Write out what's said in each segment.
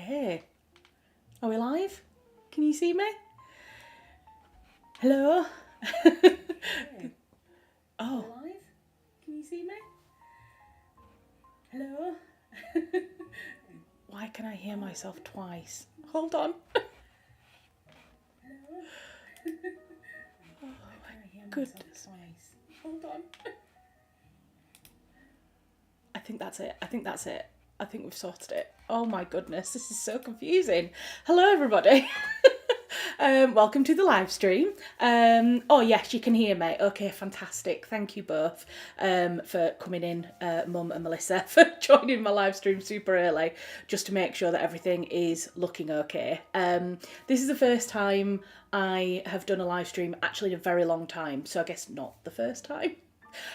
Okay. Are we live? Can you see me? Hello? Okay. Oh. Are we live? Can you see me? Hello? Why can I hear myself twice? Hold on. Hello? Oh Why can I hear my myself goodness. twice? Hold on. I think that's it. I think we've sorted it. Oh my goodness, this is so confusing. Hello, everybody. Welcome to the live stream. Oh yes, you can hear me. Okay, fantastic. Thank you both for coming in, Mum and Melissa, for joining my live stream super early, just to make sure that everything is looking okay. This is the first time I have done a live stream actually in a very long time, so I guess not the first time.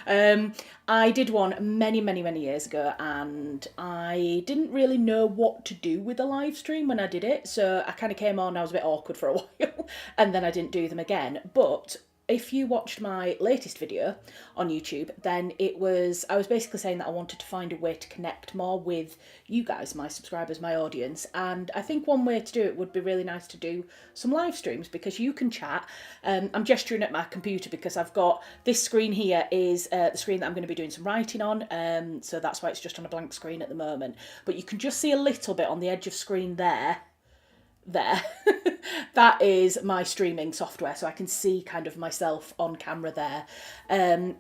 I did one many years ago, and I didn't really know what to do with a live stream when I did it, so I kind of came on, I was a bit awkward for a while, and then I didn't do them again. But if you watched my latest video on YouTube, then I was basically saying that I wanted to find a way to connect more with you guys, my subscribers, my audience, and I think one way to do it would be really nice to do some live streams, because you can chat. I'm gesturing at my computer because I've got this screen here is the screen that I'm going to be doing some writing on, so that's why it's just on a blank screen at the moment, but you can just see a little bit on the edge of screen there. That is my streaming software, so I can see kind of myself on camera there, and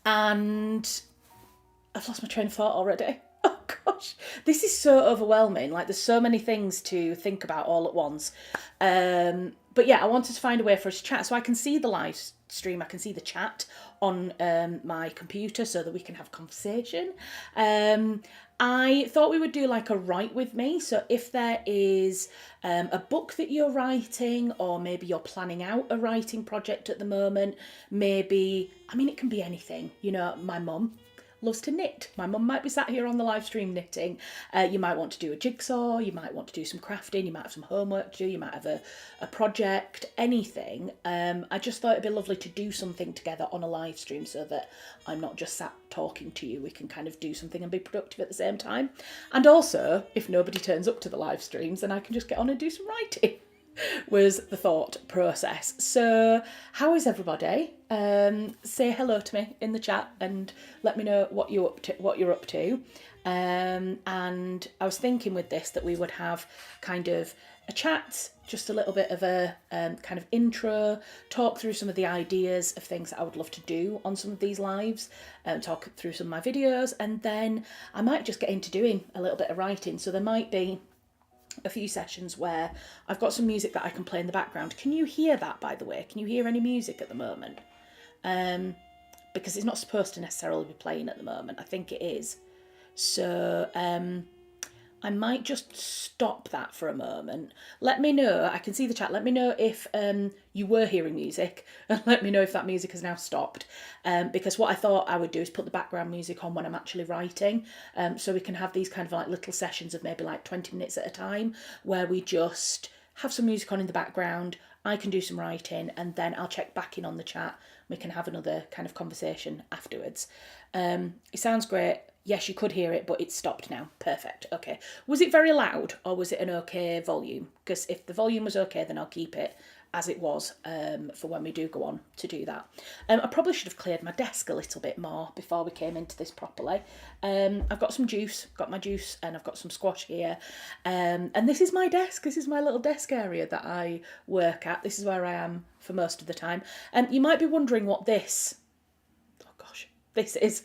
I've lost my train of thought already. Oh gosh, this is so overwhelming. Like, there's so many things to think about all at once. But yeah, I wanted to find a way for us to chat, so I can see the live stream, I can see the chat on my computer, so that we can have conversation. I thought we would do like a write with me. So if there is a book that you're writing, or maybe you're planning out a writing project at the moment, maybe, I mean, it can be anything. You know, my mum loves to knit. My mum might be sat here on the live stream knitting. You might want to do a jigsaw, you might want to do some crafting, you might have some homework to do, you might have a project, anything. I just thought it'd be lovely to do something together on a live stream, so that I'm not just sat talking to you. We can kind of do something and be productive at the same time. And also, if nobody turns up to the live streams, then I can just get on and do some writing. Was the thought process. So how is everybody? Say hello to me in the chat and let me know what you're up to. And I was thinking with this that we would have kind of a chat, just a little bit of a kind of intro, talk through some of the ideas of things that I would love to do on some of these lives, talk through some of my videos, and then I might just get into doing a little bit of writing. So there might be a few sessions where I've got some music that I can play in the background. Can you hear that, by the way? Can you hear any music at the moment? Because it's not supposed to necessarily be playing at the moment. I think it is. So I might just stop that for a moment. Let me know, I can see the chat, let me know if you were hearing music, and let me know if that music has now stopped. Because what I thought I would do is put the background music on when I'm actually writing, so we can have these kind of like little sessions of maybe like 20 minutes at a time, where we just have some music on in the background, I can do some writing, and then I'll check back in on the chat. We can have another kind of conversation afterwards. It sounds great. Yes, you could hear it, but it's stopped now. Perfect. Okay. Was it very loud, or was it an okay volume? Because if the volume was okay, then I'll keep it as it was for when we do go on to do that. I probably should have cleared my desk a little bit more before we came into this properly. I've got some juice, got my juice, and I've got some squash here. And this is my desk. This is my little desk area that I work at. This is where I am for most of the time. You might be wondering what this is.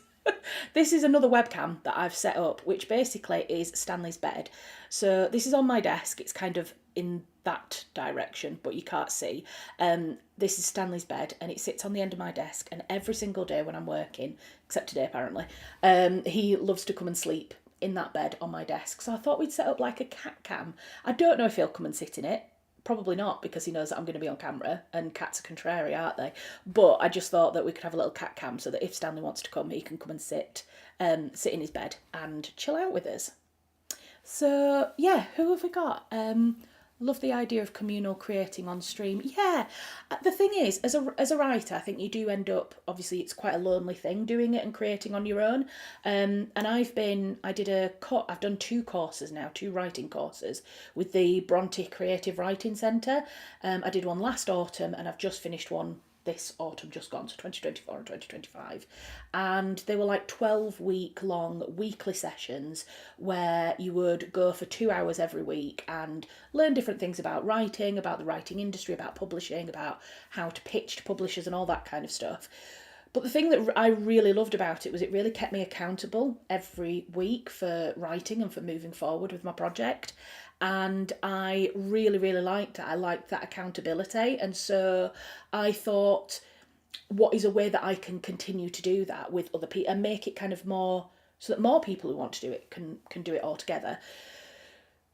This is another webcam that I've set up, which basically is Stanley's bed. So this is on my desk. It's kind of in that direction, but you can't see. This is Stanley's bed, and it sits on the end of my desk. And every single day when I'm working, except today apparently, he loves to come and sleep in that bed on my desk. So I thought we'd set up like a cat cam. I don't know if he'll come and sit in it. Probably not, because he knows that I'm going to be on camera, and cats are contrary, aren't they? But I just thought that we could have a little cat cam, so that if Stanley wants to come, he can come and sit in his bed and chill out with us. So yeah, who have we got? Love the idea of communal creating on stream. Yeah, the thing is, as a writer, I think you do end up, obviously it's quite a lonely thing doing it and creating on your own. And I've done 2 courses now, 2 writing courses with the Bronte Creative Writing Centre. I did one last autumn, and I've just finished one this autumn just gone, so 2024 and 2025, and they were like 12-week long weekly sessions where you would go for 2 hours every week and learn different things about writing, about the writing industry, about publishing, about how to pitch to publishers and all that kind of stuff. But the thing that I really loved about it was it really kept me accountable every week for writing and for moving forward with my project. And I really, really liked it. I liked that accountability. And so I thought, what is a way that I can continue to do that with other people and make it kind of more, so that more people who want to do it can do it all together.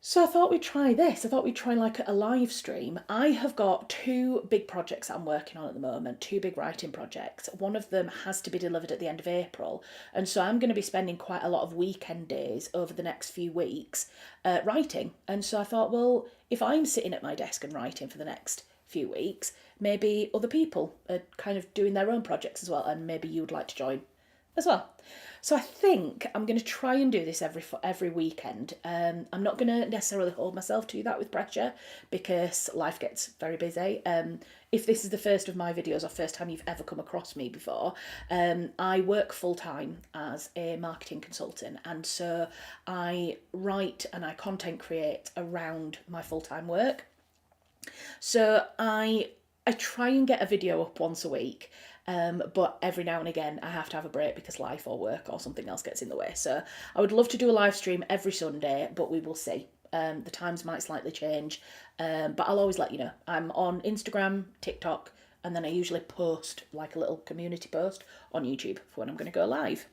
So I thought we'd try this. I thought we'd try like a live stream. I have got 2 big projects I'm working on at the moment, 2 big writing projects. One of them has to be delivered at the end of April. And so I'm going to be spending quite a lot of weekend days over the next few weeks writing. And so I thought, well, if I'm sitting at my desk and writing for the next few weeks, maybe other people are kind of doing their own projects as well. And maybe you'd like to join as well. So I think I'm going to try and do this every weekend. I'm not going to necessarily hold myself to that with pressure because life gets very busy. If this is the first of my videos or first time you've ever come across me before, I work full-time as a marketing consultant, and so I write and I content create around my full-time work. So I try and get a video up once a week. But every now and again I have to have a break because life or work or something else gets in the way. So I would love to do a live stream every Sunday, but we will see. The times might slightly change, but I'll always let you know. I'm on Instagram, TikTok, and then I usually post like a little community post on YouTube for when I'm going to go live.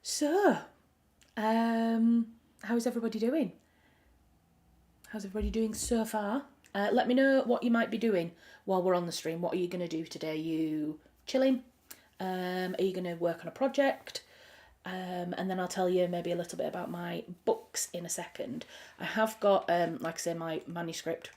So, how's everybody doing? How's everybody doing so far? Let me know what you might be doing while we're on the stream. What are you going to do today? You chilling? Are you going to work on a project? And then I'll tell you maybe a little bit about my books in a second. I have got, like I say, my manuscript,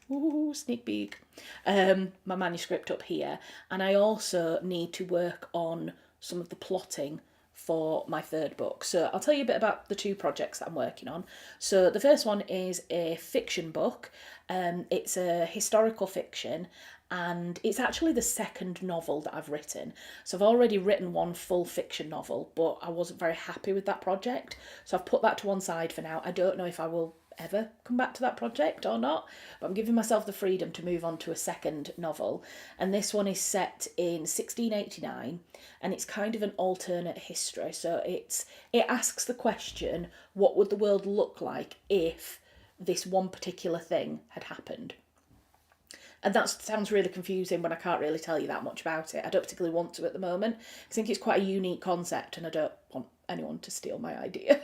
sneak peek, my manuscript up here. And I also need to work on some of the plotting for my 3rd book. So I'll tell you a bit about the 2 projects that I'm working on. So the first one is a fiction book. It's a historical fiction, and it's actually the 2nd novel that I've written. So I've already written one full fiction novel, but I wasn't very happy with that project. So I've put that to one side for now. I don't know if I will ever come back to that project or not, but I'm giving myself the freedom to move on to a 2nd novel. And this one is set in 1689, and it's kind of an alternate history. So it asks the question, what would the world look like if this one particular thing had happened? And that sounds really confusing when I can't really tell you that much about it. I don't particularly want to at the moment. I think it's quite a unique concept, and I don't want anyone to steal my idea.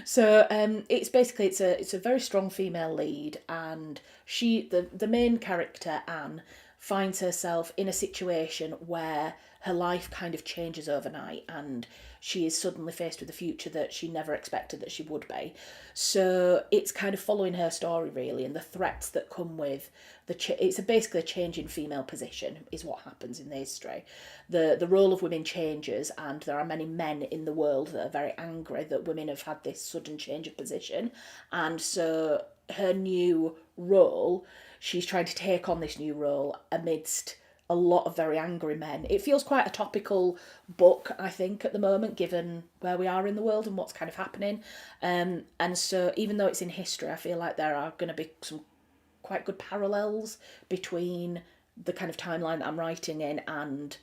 So it's basically it's a very strong female lead, and the main character, Anne, finds herself in a situation where her life kind of changes overnight, and she is suddenly faced with a future that she never expected that she would be. So it's kind of following her story really, and the threats that come with it's basically a change in female position is what happens in the history. The role of women changes, and there are many men in the world that are very angry that women have had this sudden change of position, and so her new role, she's trying to take on this new role amidst a lot of very angry men. It feels quite a topical book, I think, at the moment, given where we are in the world and what's kind of happening. And so even though it's in history, I feel like there are going to be some quite good parallels between the kind of timeline that I'm writing in and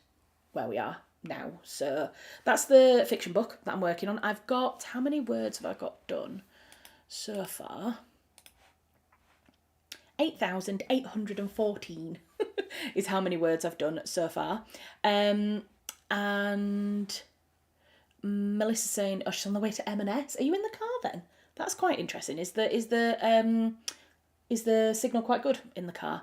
where we are now. So that's the fiction book that I'm working on. I've got, how many words have I got done so far? 8,814 is how many words I've done so far. And Melissa's saying, oh, she's on the way to M&S. Are you in the car then? That's quite interesting. Is the signal quite good in the car?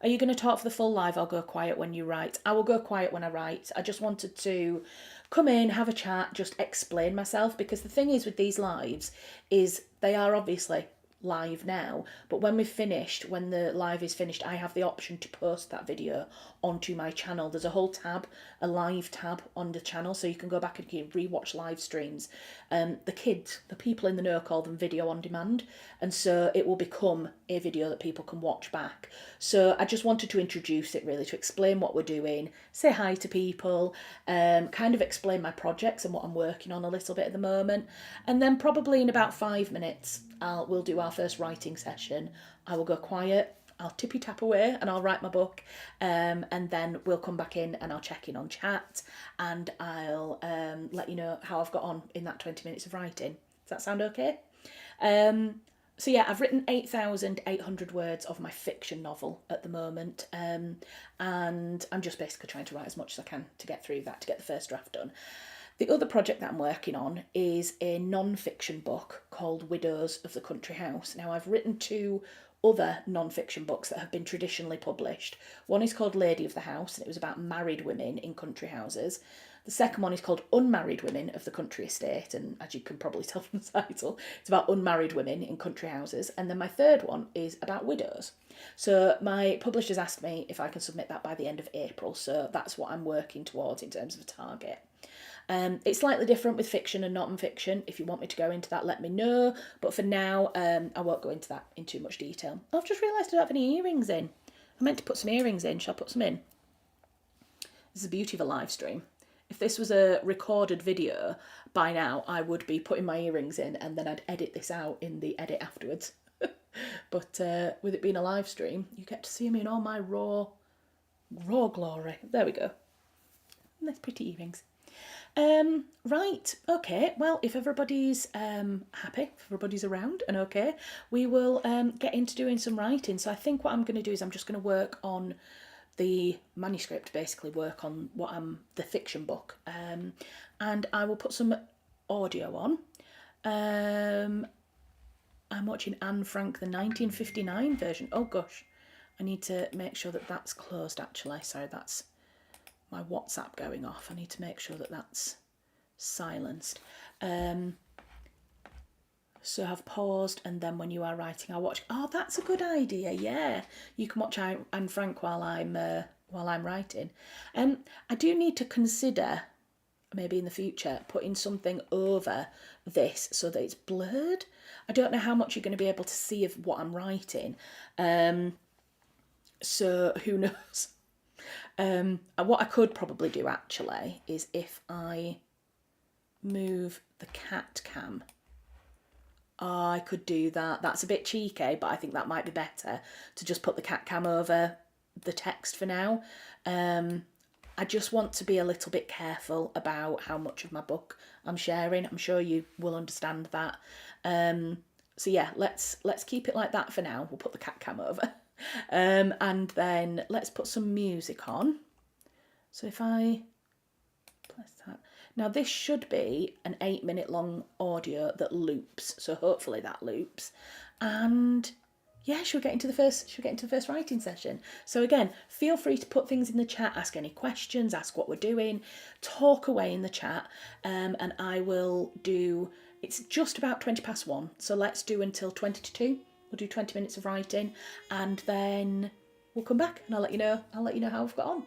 Are you going to talk for the full live or go quiet when you write? I will go quiet when I write. I just wanted to come in, have a chat, just explain myself, because the thing is with these lives is they are obviously live now, but when we've finished, when the live is finished, I have the option to post that video onto my channel. There's a whole tab, a live tab on the channel, so you can go back and you can rewatch live streams. The kids, the people in the know, call them video on demand, and so it will become a video that people can watch back. So I just wanted to introduce it, really, to explain what we're doing, say hi to people, kind of explain my projects and what I'm working on a little bit at the moment, and then probably in about 5 minutes we'll do our first writing session. I will go quiet, I'll tippy tap away and I'll write my book, and then we'll come back in and I'll check in on chat, and I'll let you know how I've got on in that 20 minutes of writing. Does that sound okay? So yeah, I've written 8,800 words of my fiction novel at the moment, and I'm just basically trying to write as much as I can to get through that, to get the first draft done. The other project that I'm working on is a non-fiction book called Widows of the Country House. Now, I've written 2 other non-fiction books that have been traditionally published. One is called Lady of the House, and it was about married women in country houses. The second one is called Unmarried Women of the Country Estate, and as you can probably tell from the title, it's about unmarried women in country houses. And then my third one is about widows. So my publishers asked me if I can submit that by the end of April, so that's what I'm working towards in terms of a target. It's slightly different with fiction and non-fiction. If you want me to go into that, let me know. But for now, I won't go into that in too much detail. I've just realised I don't have any earrings in. I meant to put some earrings in. Shall I put some in? This is the beauty of a live stream. If this was a recorded video, by now I would be putting my earrings in and then I'd edit this out in the edit afterwards. But with it being a live stream, you get to see me in all my raw glory. There we go. Nice pretty earrings. Right, okay, well, if everybody's happy, if everybody's around and okay, we will get into doing some writing. So I think what I'm going to do is I'm just going to work on the manuscript, basically work on the fiction book, and I will put some audio on. I'm watching Anne Frank, the 1959 version. Oh gosh, I need to make sure that that's closed actually. Sorry, that's my WhatsApp going off. I need to make sure that that's silenced. So I've paused, and then when you are writing, I'll watch. Oh, that's a good idea. Yeah, you can watch Anne Frank while I'm writing. I do need to consider maybe in the future putting something over this so that it's blurred. I don't know how much you're going to be able to see of what I'm writing. So who knows? What I could probably do actually is if I move the cat cam, I could do that. That's a bit cheeky, but I think that might be better to just put the cat cam over the text for now. I just want to be a little bit careful about how much of my book I'm sharing. I'm sure you will understand that. So yeah, let's keep it like that for now. We'll put the cat cam over. And then let's put some music on. So if I press that. Now this should be an 8-minute long audio that loops. So hopefully that loops. And yeah, she'll get into the first writing session. So again, feel free to put things in the chat, ask any questions, ask what we're doing, talk away in the chat, and I will do. It's just about 1:20, so let's do until 1:50. We'll do 20 minutes of writing, and then we'll come back and I'll let you know how I've got on.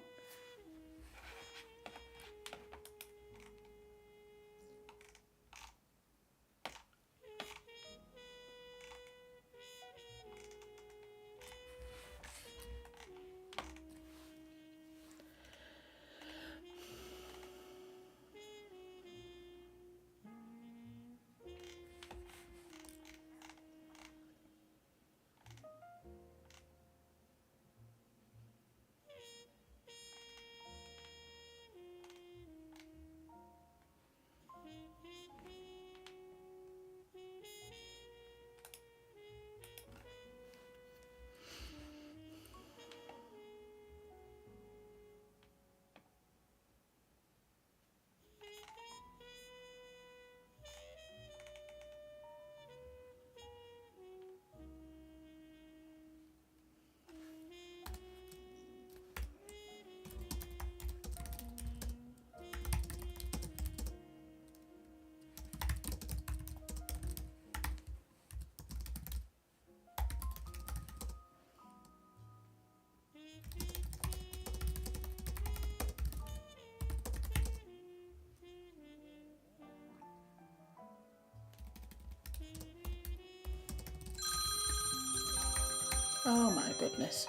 Oh my goodness.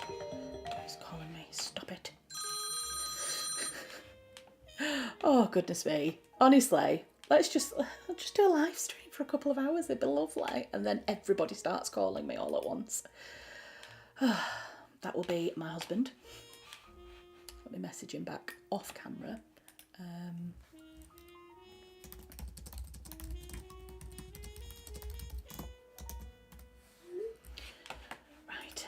He's calling me. Stop it. Oh goodness me. Honestly, let's just do a live stream for a couple of hours. It'd be lovely. And then everybody starts calling me all at once. That will be my husband. Let me message him back off camera. Right.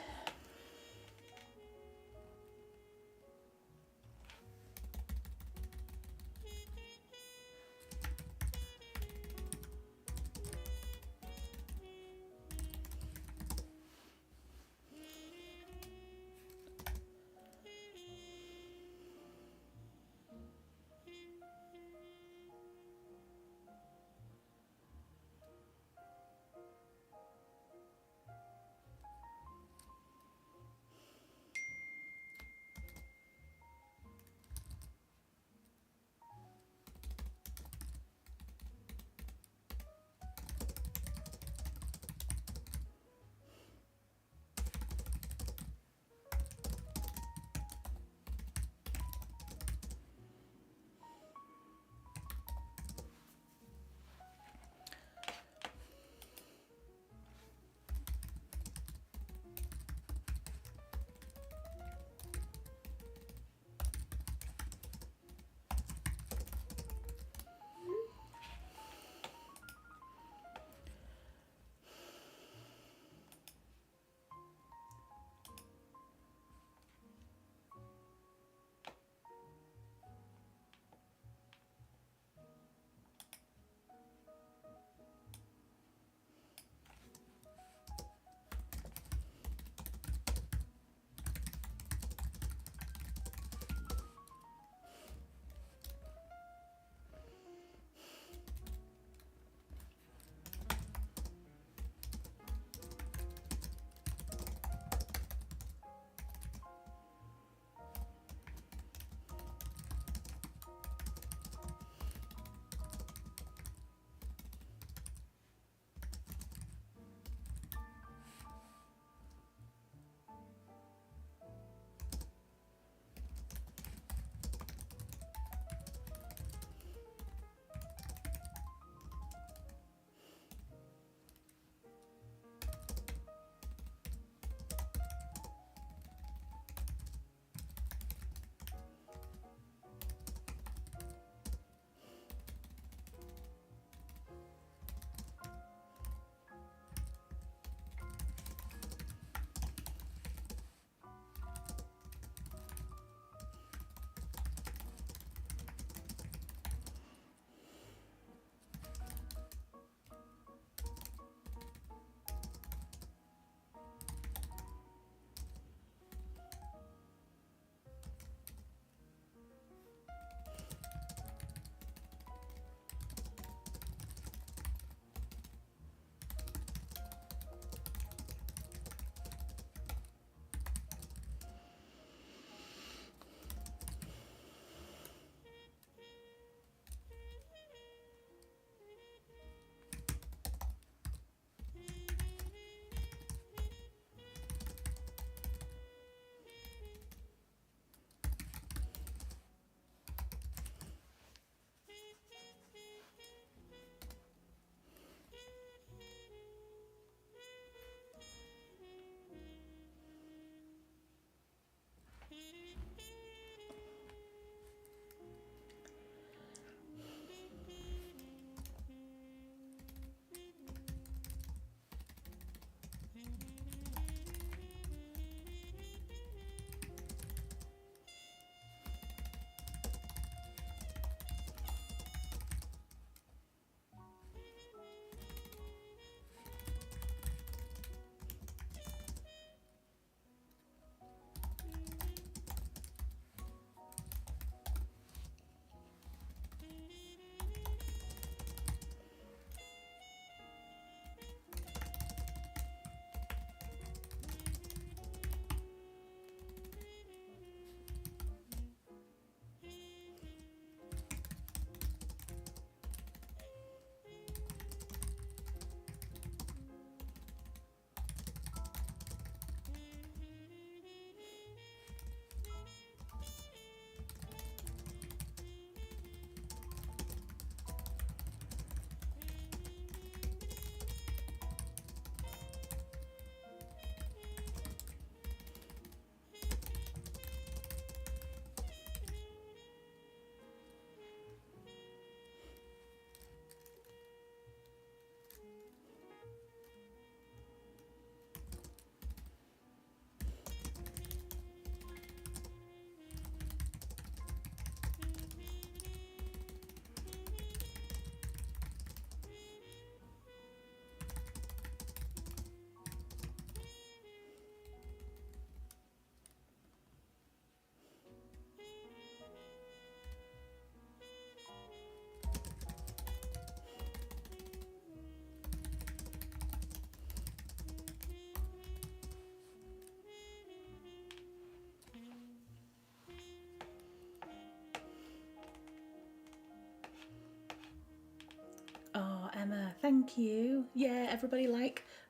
Oh, Emma, thank you. Yeah, everybody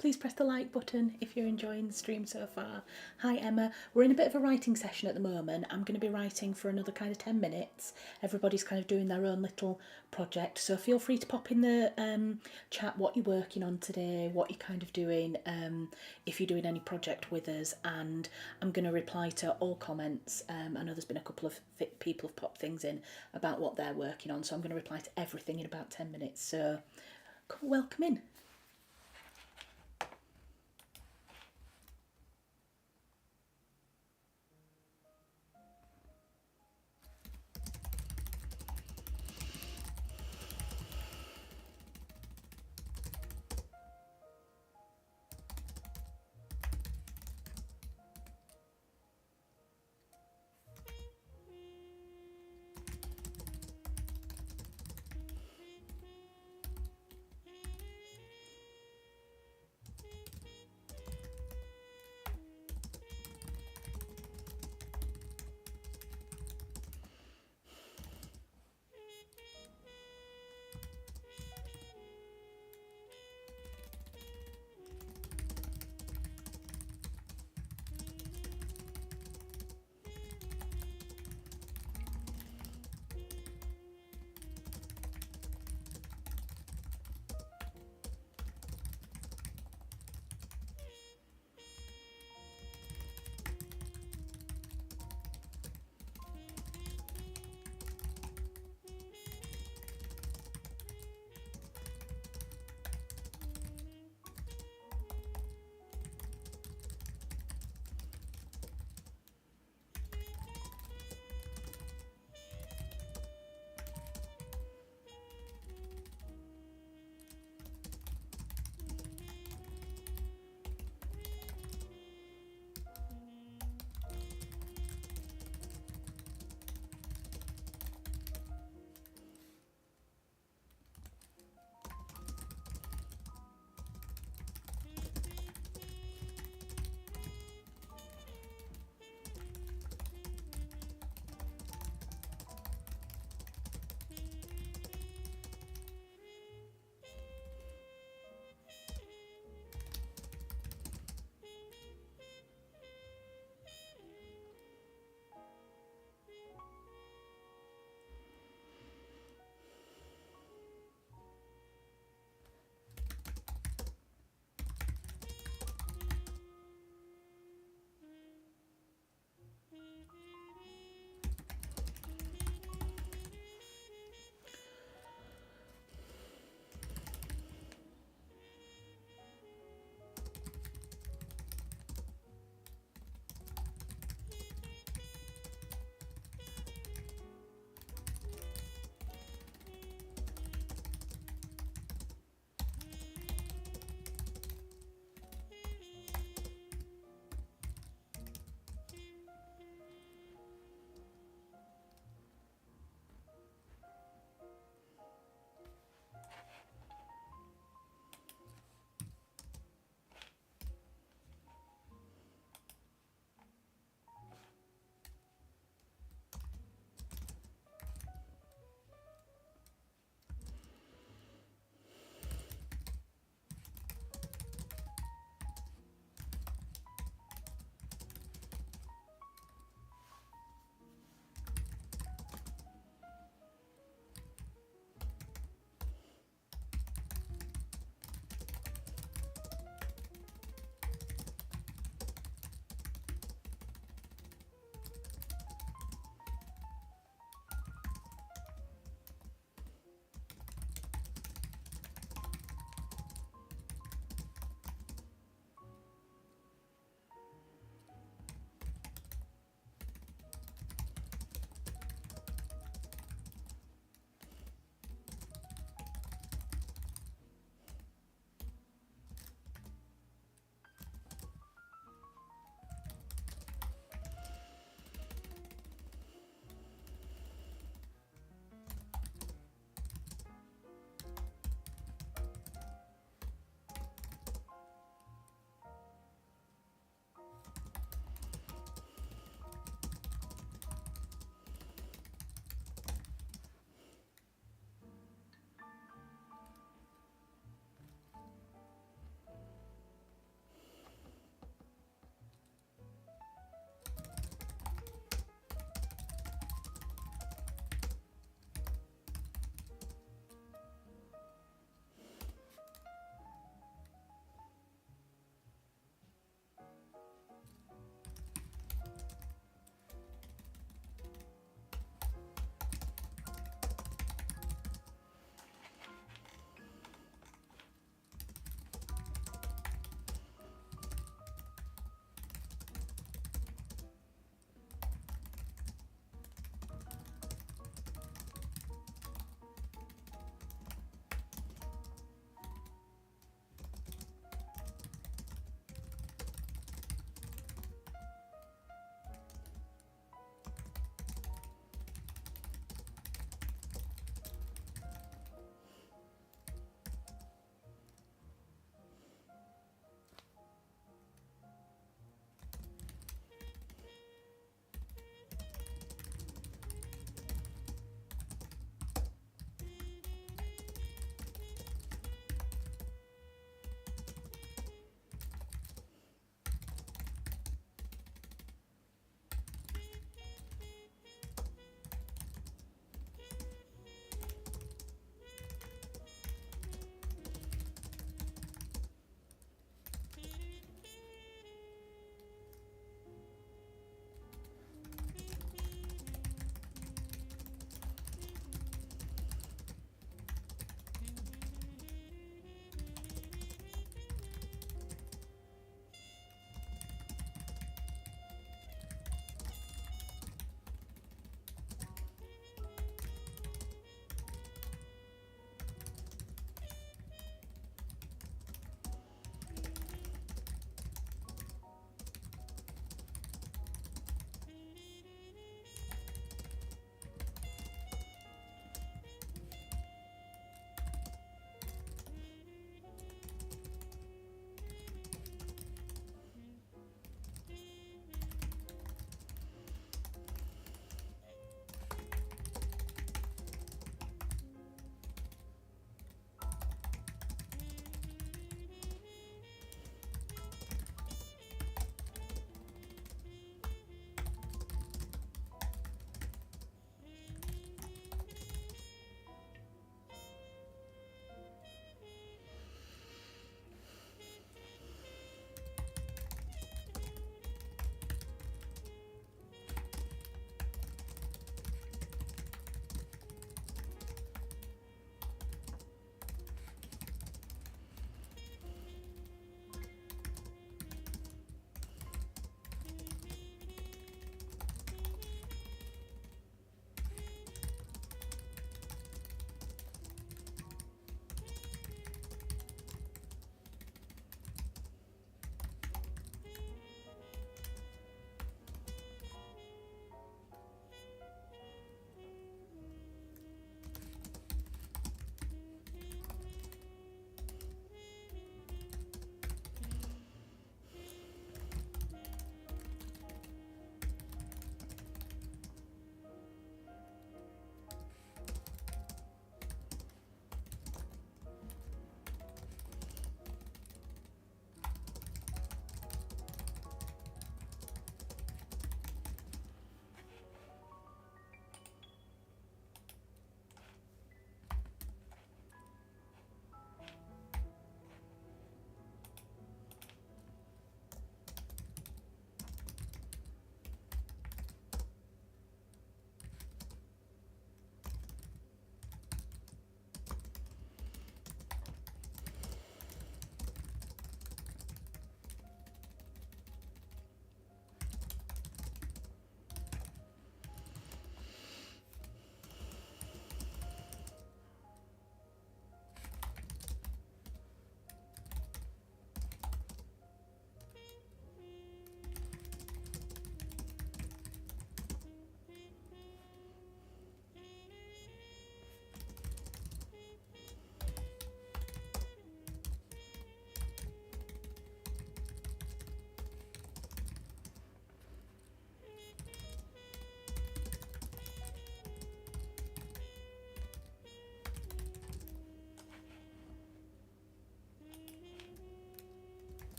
please press the like button if you're enjoying the stream so far. Hi, Emma. We're in a bit of a writing session at the moment. I'm going to be writing for another kind of 10 minutes. Everybody's kind of doing their own little project. So feel free to pop in the chat what you're working on today, what you're kind of doing, if you're doing any project with us. And I'm going to reply to all comments. I know there's been a couple of people have popped things in about what they're working on. So I'm going to reply to everything in about 10 minutes. So welcome in.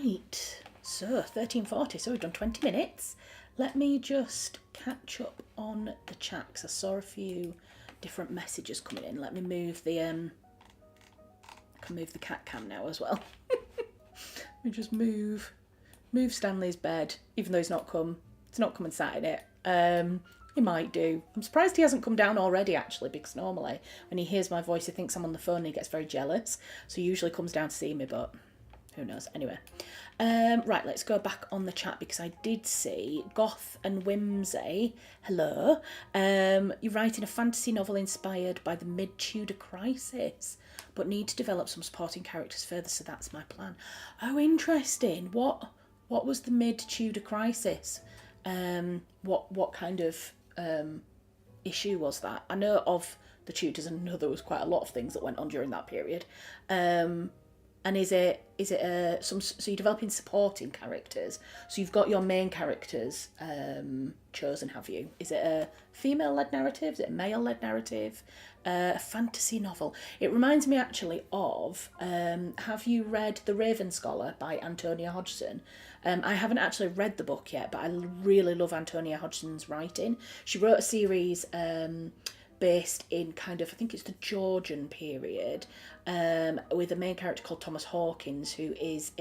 Right, so 13:40, so we've done 20 minutes. Let me just catch up on the chat because I saw a few different messages coming in. Let me move the I can move the cat cam now as well. Let me just move Stanley's bed, even though he's not come and sat in it. He might do. I'm surprised he hasn't come down already, actually, because normally when he hears my voice, he thinks I'm on the phone and he gets very jealous. So he usually comes down to see me, but who knows? Anyway. Right, let's go back on the chat because I did see Goth and Whimsy. Hello. You're writing a fantasy novel inspired by the mid-Tudor crisis, but need to develop some supporting characters further, so that's my plan. Oh, interesting. What was the mid-Tudor crisis? What kind of issue was that? I know of the Tudors and I know there was quite a lot of things that went on during that period. And is it so you're developing supporting characters? So you've got your main characters chosen, have you? Is it a female-led narrative? Is it a male-led narrative? A fantasy novel. It reminds me actually of, have you read The Raven Scholar by Antonia Hodgson? I haven't actually read the book yet, but I really love Antonia Hodgson's writing. She wrote a series based in kind of, I think it's the Georgian period, with a main character called Thomas Hawkins, who is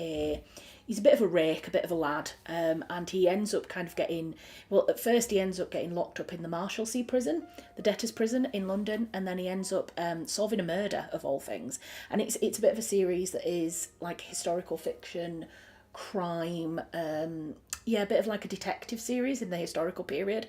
he's a bit of a rake, a bit of a lad, and he ends up kind of getting, well, at first he ends up getting locked up in the Marshalsea prison, the debtors prison in London, and then he ends up solving a murder, of all things. And it's a bit of a series that is like historical fiction, crime, a bit of like a detective series in the historical period,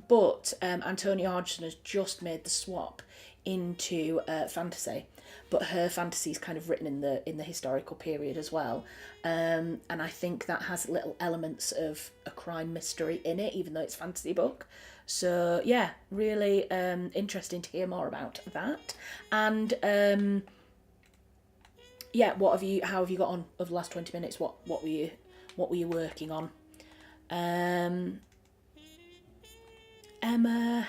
but Antonia Hodgson has just made the swap into fantasy, but her fantasy is kind of written in the historical period as well, and I think that has little elements of a crime mystery in it, even though it's a fantasy book. So yeah, really interesting to hear more about that. And how have you got on over the last 20 minutes? What were you working on? Emma,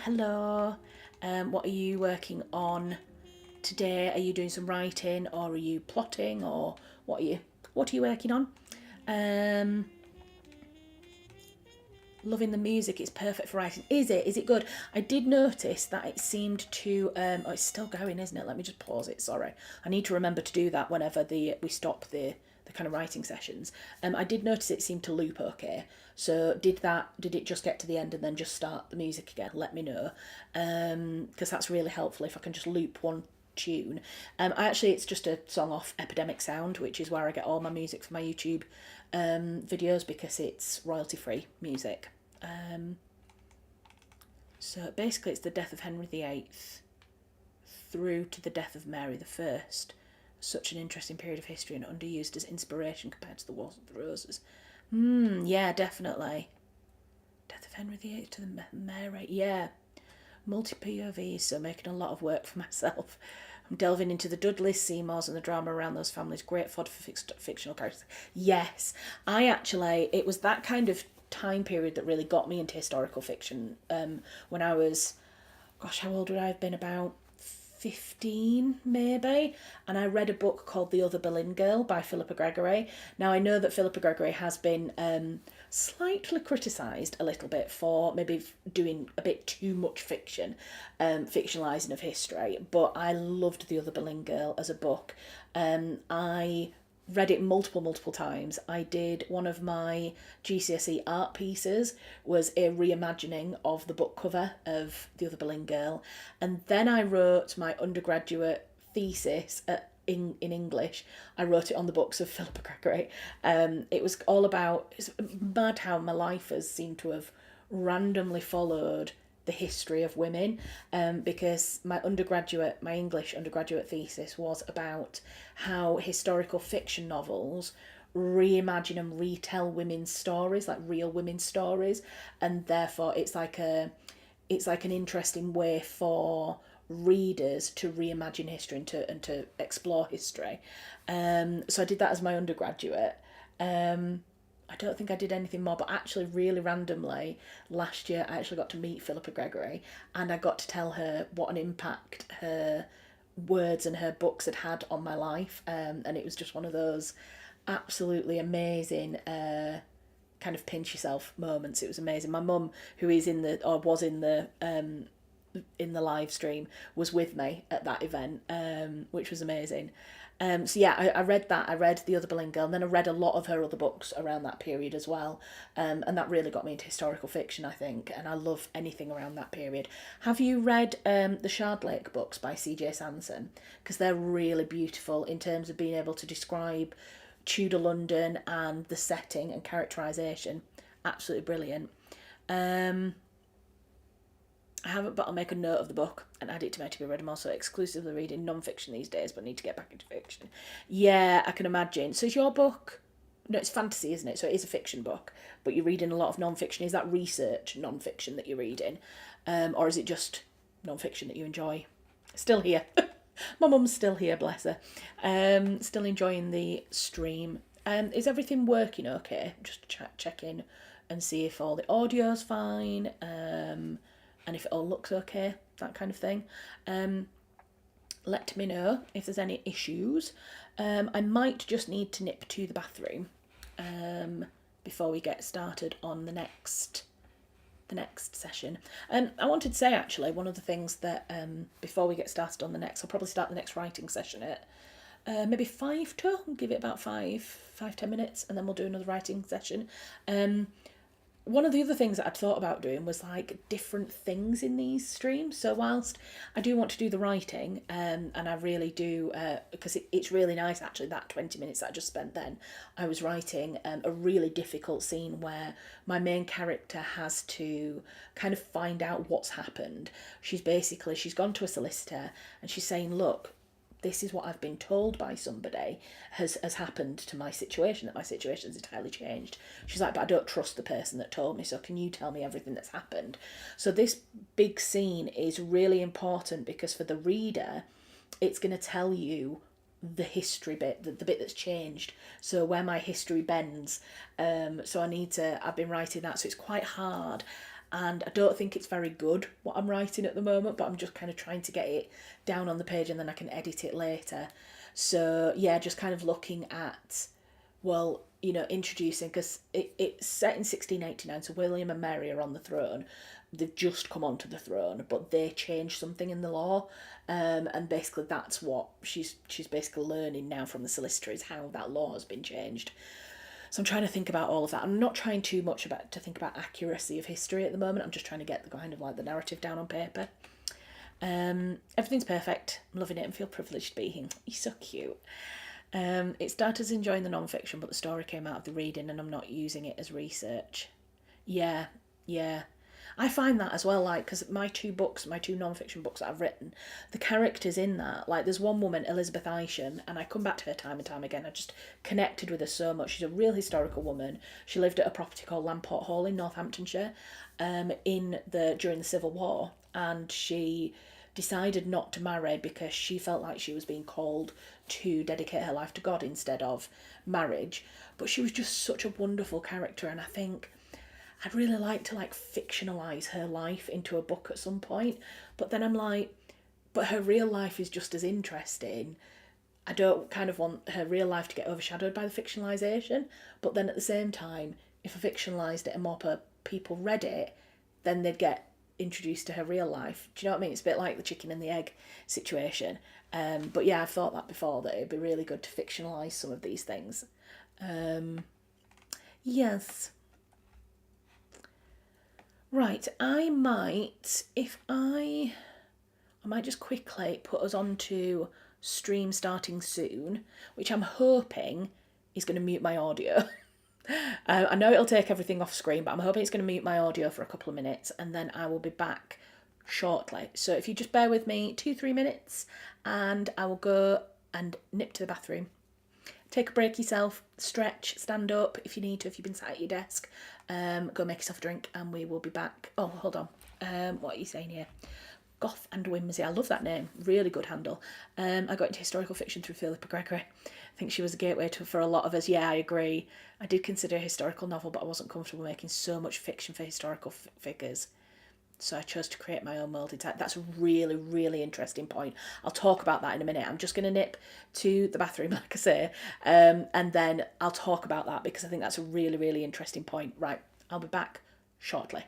hello. What are you working on today? Are you doing some writing, or are you plotting, or what are you working on? Loving the music, it's perfect for writing. Is it good? I did notice that it seemed to it's still going, isn't it? Let me just pause it, sorry. I need to remember to do that whenever we stop the kind of writing sessions. I did notice it seemed to loop okay. So did it just get to the end and then just start the music again? Let me know, because that's really helpful if I can just loop one tune. It's just a song off Epidemic Sound, which is where I get all my music for my YouTube videos, because it's royalty free music. So basically it's the death of Henry VIII through to the death of Mary I. Such an interesting period of history and underused as inspiration compared to the Wars of the Roses. Yeah, definitely. Death of Henry VIII to the Mary. Yeah. Multi-POVs, so making a lot of work for myself. I'm delving into the Dudleys, Seymours and the drama around those families. Great fodder for fictional characters. Yes. It was that kind of time period that really got me into historical fiction. When I was, how old would I have been? About 15 maybe, and I read a book called The Other Boleyn Girl by Philippa Gregory. Now I know that Philippa Gregory has been slightly criticised a little bit for maybe doing a bit too much fiction, fictionalising of history, but I loved The Other Boleyn Girl as a book. I read it multiple times. I did one of my GCSE art pieces was a reimagining of the book cover of The Other Boleyn Girl, and then I wrote my undergraduate thesis in English. I wrote it on the books of Philippa Gregory. It was all about, it's mad how my life has seemed to have randomly followed the history of women, because my English undergraduate thesis was about how historical fiction novels reimagine and retell women's stories, like real women's stories, and therefore it's like an interesting way for readers to reimagine history and to explore history. So I did that as my undergraduate. I don't think I did anything more, but actually really randomly last year I actually got to meet Philippa Gregory, and I got to tell her what an impact her words and her books had on my life, and it was just one of those absolutely amazing kind of pinch yourself moments. It was amazing. My mum, who is in the, or was in the live stream, was with me at that event, which was amazing. So yeah, I read that. I read The Other Boleyn Girl, and then I read a lot of her other books around that period as well. And that really got me into historical fiction, I think. And I love anything around that period. Have you read the Shardlake books by C.J. Sanson? Because they're really beautiful in terms of being able to describe Tudor London and the setting and characterisation. Absolutely brilliant. I haven't, but I'll make a note of the book and add it to my to be read. I'm also exclusively reading non-fiction these days, but I need to get back into fiction. Yeah, I can imagine. So is your book... No, it's fantasy, isn't it? So it is a fiction book, but you're reading a lot of non-fiction. Is that research non-fiction that you're reading? Or is it just non-fiction that you enjoy? Still here. My mum's still here, bless her. Still enjoying the stream. Is everything working okay? Just check in and see if all the audio's fine. And if it all looks okay, that kind of thing. Let me know if there's any issues. I might just need to nip to the bathroom before we get started on the next session. I wanted to say, actually, one of the things that before we get started on the next, I'll probably start the next writing session at maybe 5 to, give it about 5-10 minutes, and then we'll do another writing session. One of the other things that I'd thought about doing was like different things in these streams. So whilst I do want to do the writing, and I really do, because it's really nice actually, that 20 minutes that I just spent then, I was writing a really difficult scene where my main character has to kind of find out what's happened. She's gone to a solicitor and she's saying, look, this is what I've been told by somebody has happened to my situation, that my situation's entirely changed. She's like, but I don't trust the person that told me, so can you tell me everything that's happened? So this big scene is really important because for the reader, it's going to tell you the history bit, the bit that's changed, so where my history bends. So I've been writing that, so it's quite hard. And I don't think it's very good, what I'm writing at the moment, but I'm just kind of trying to get it down on the page and then I can edit it later. So, yeah, just kind of looking at, well, introducing, because it's set in 1689, so William and Mary are on the throne. They've just come onto the throne, but they changed something in the law. And basically that's what she's basically learning now from the solicitor, is how that law has been changed. So I'm trying to think about all of that. I'm not trying too much to think about accuracy of history at the moment. I'm just trying to get the kind of like the narrative down on paper. Everything's perfect. I'm loving it and feel privileged to be here. He's so cute. It started as enjoying the non-fiction, but the story came out of the reading and I'm not using it as research. Yeah. I find that as well, like, because my two non-fiction books that I've written, the characters in that, like, there's one woman, Elizabeth Isham, and I come back to her time and time again. I just connected with her so much. She's a real historical woman. She lived at a property called Lamport Hall in Northamptonshire during the Civil War, and she decided not to marry because she felt like she was being called to dedicate her life to God instead of marriage. But she was just such a wonderful character, and I think I'd really like to fictionalise her life into a book at some point, but then I'm like, but her real life is just as interesting. I don't kind of want her real life to get overshadowed by the fictionalisation, but then at the same time, if I fictionalised it and more people read it, then they'd get introduced to her real life. Do you know what I mean? It's a bit like the chicken and the egg situation. But yeah, I've thought that before, that it'd be really good to fictionalise some of these things. Yes. Right, I might just quickly put us on to stream starting soon, which I'm hoping is going to mute my audio. I know it'll take everything off screen, but I'm hoping it's going to mute my audio for a couple of minutes, and then I will be back shortly. So if you just bear with me 2-3 minutes, and I will go and nip to the bathroom. Take a break yourself, stretch, stand up if you need to, if you've been sat at your desk. Go make yourself a drink and we will be back. Oh, hold on. What are you saying here? Goth and Whimsy. I love that name. Really good handle. I got into historical fiction through Philippa Gregory. I think she was a gateway for a lot of us. Yeah, I agree. I did consider a historical novel, but I wasn't comfortable making so much fiction for historical figures. So I chose to create my own world inside. That's a really, really interesting point. I'll talk about that in a minute. I'm just going to nip to the bathroom, like I say, and then I'll talk about that because I think that's a really, really interesting point. Right, I'll be back shortly.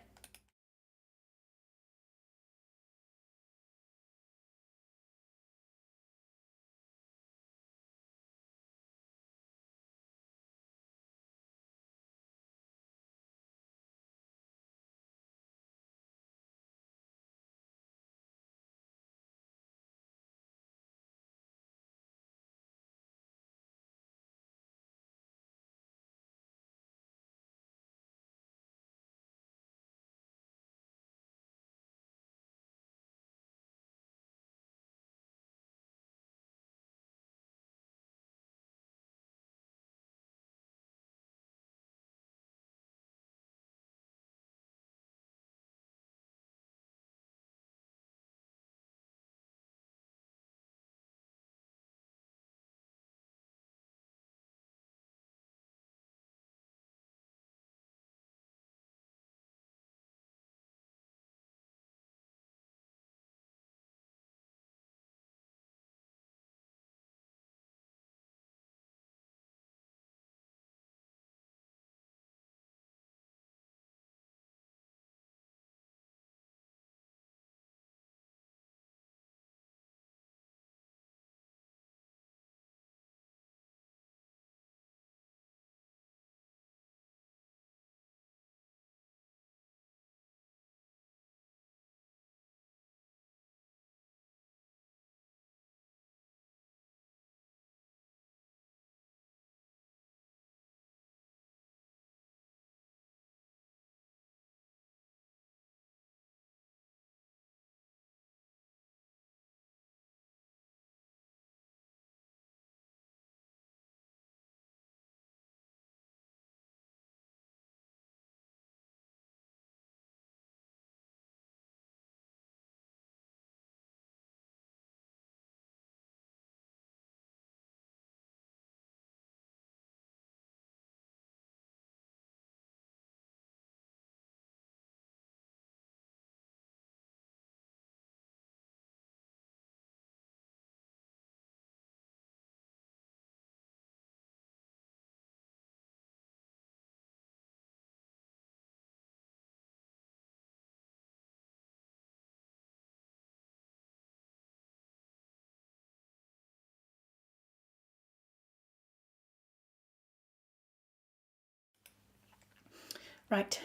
Right.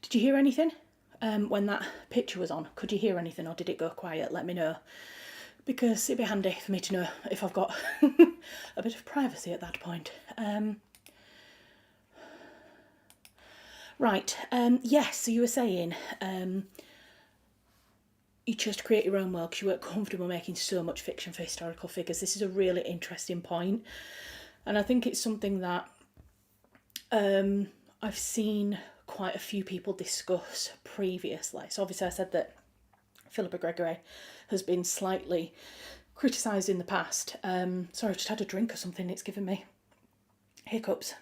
Did you hear anything when that picture was on? Could you hear anything or did it go quiet? Let me know. Because it'd be handy for me to know if I've got a bit of privacy at that point. Right, yes, so you were saying you chose to create your own world because you weren't comfortable making so much fiction for historical figures. This is a really interesting point, and I think it's something that I've seen quite a few people discuss previously. So obviously I said that Philippa Gregory has been slightly criticised in the past. Sorry, I've just had a drink or something, it's given me hiccups.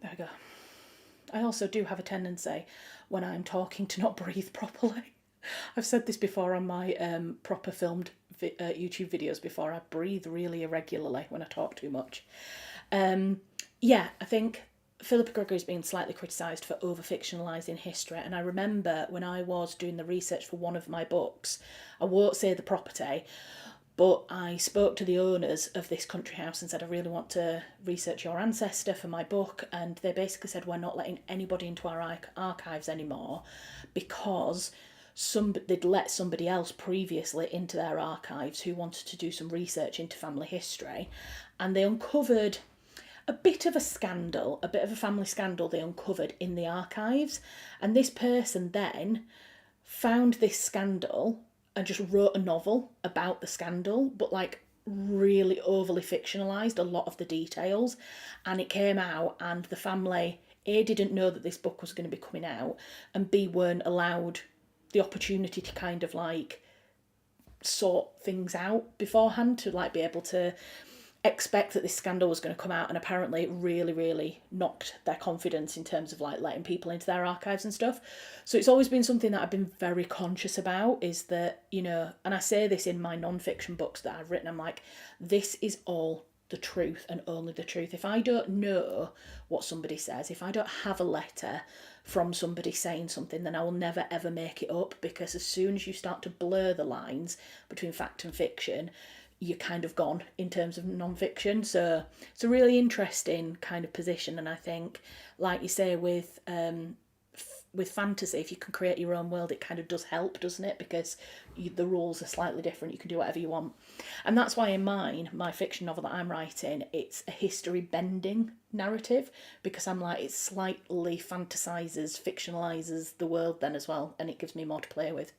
There we go. I also do have a tendency when I'm talking to not breathe properly. I've said this before on my proper filmed YouTube videos before. I breathe really irregularly when I talk too much. Yeah, I think Philippa Gregory's been slightly criticised for over-fictionalising history, and I remember when I was doing the research for one of my books, I won't say the property, but I spoke to the owners of this country house and said, I really want to research your ancestor for my book, and they basically said, we're not letting anybody into our archives anymore because they'd let somebody else previously into their archives who wanted to do some research into family history, and they uncovered a bit of a scandal, a bit of a family scandal they uncovered in the archives. And this person then found this scandal and just wrote a novel about the scandal, but like really overly fictionalised a lot of the details. And it came out, and the family, A, didn't know that this book was going to be coming out, and B, weren't allowed the opportunity to kind of like sort things out beforehand, to like be able to expect that this scandal was going to come out, and apparently it really, really knocked their confidence in terms of like letting people into their archives and stuff. So it's always been something that I've been very conscious about, is that, you know, and I say this in my non-fiction books that I've written, I'm like, this is all the truth and only the truth. If I don't know what somebody says, if I don't have a letter from somebody saying something, then I will never ever make it up, because as soon as you start to blur the lines between fact and fiction, you're kind of gone in terms of non-fiction. So it's a really interesting kind of position, and I think, like you say, with fantasy, if you can create your own world, it kind of does help, doesn't it? Because the rules are slightly different. You can do whatever you want. And that's why in my fiction novel that I'm writing, it's a history bending narrative, because I'm like, it slightly fantasizes, fictionalizes the world then as well, and it gives me more to play with.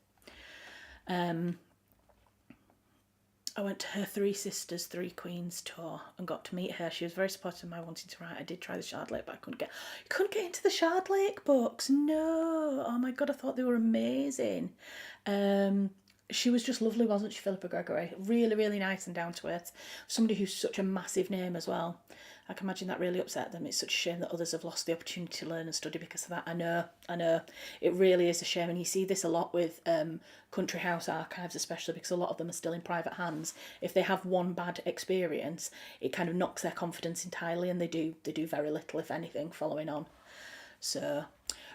I went to her Three Sisters, Three Queens tour and got to meet her. She was very supportive of my wanting to write. I did try the Shard Lake, but I couldn't get into the Shard Lake books. No. Oh my God, I thought they were amazing. She was just lovely, wasn't she, Philippa Gregory? Really, really nice and down to earth. Somebody who's such a massive name as well. I can imagine that really upset them. It's such a shame that others have lost the opportunity to learn and study because of that. I know. It really is a shame. And you see this a lot with country house archives, especially because a lot of them are still in private hands. If they have one bad experience, it kind of knocks their confidence entirely, and they do very little, if anything, following on. So,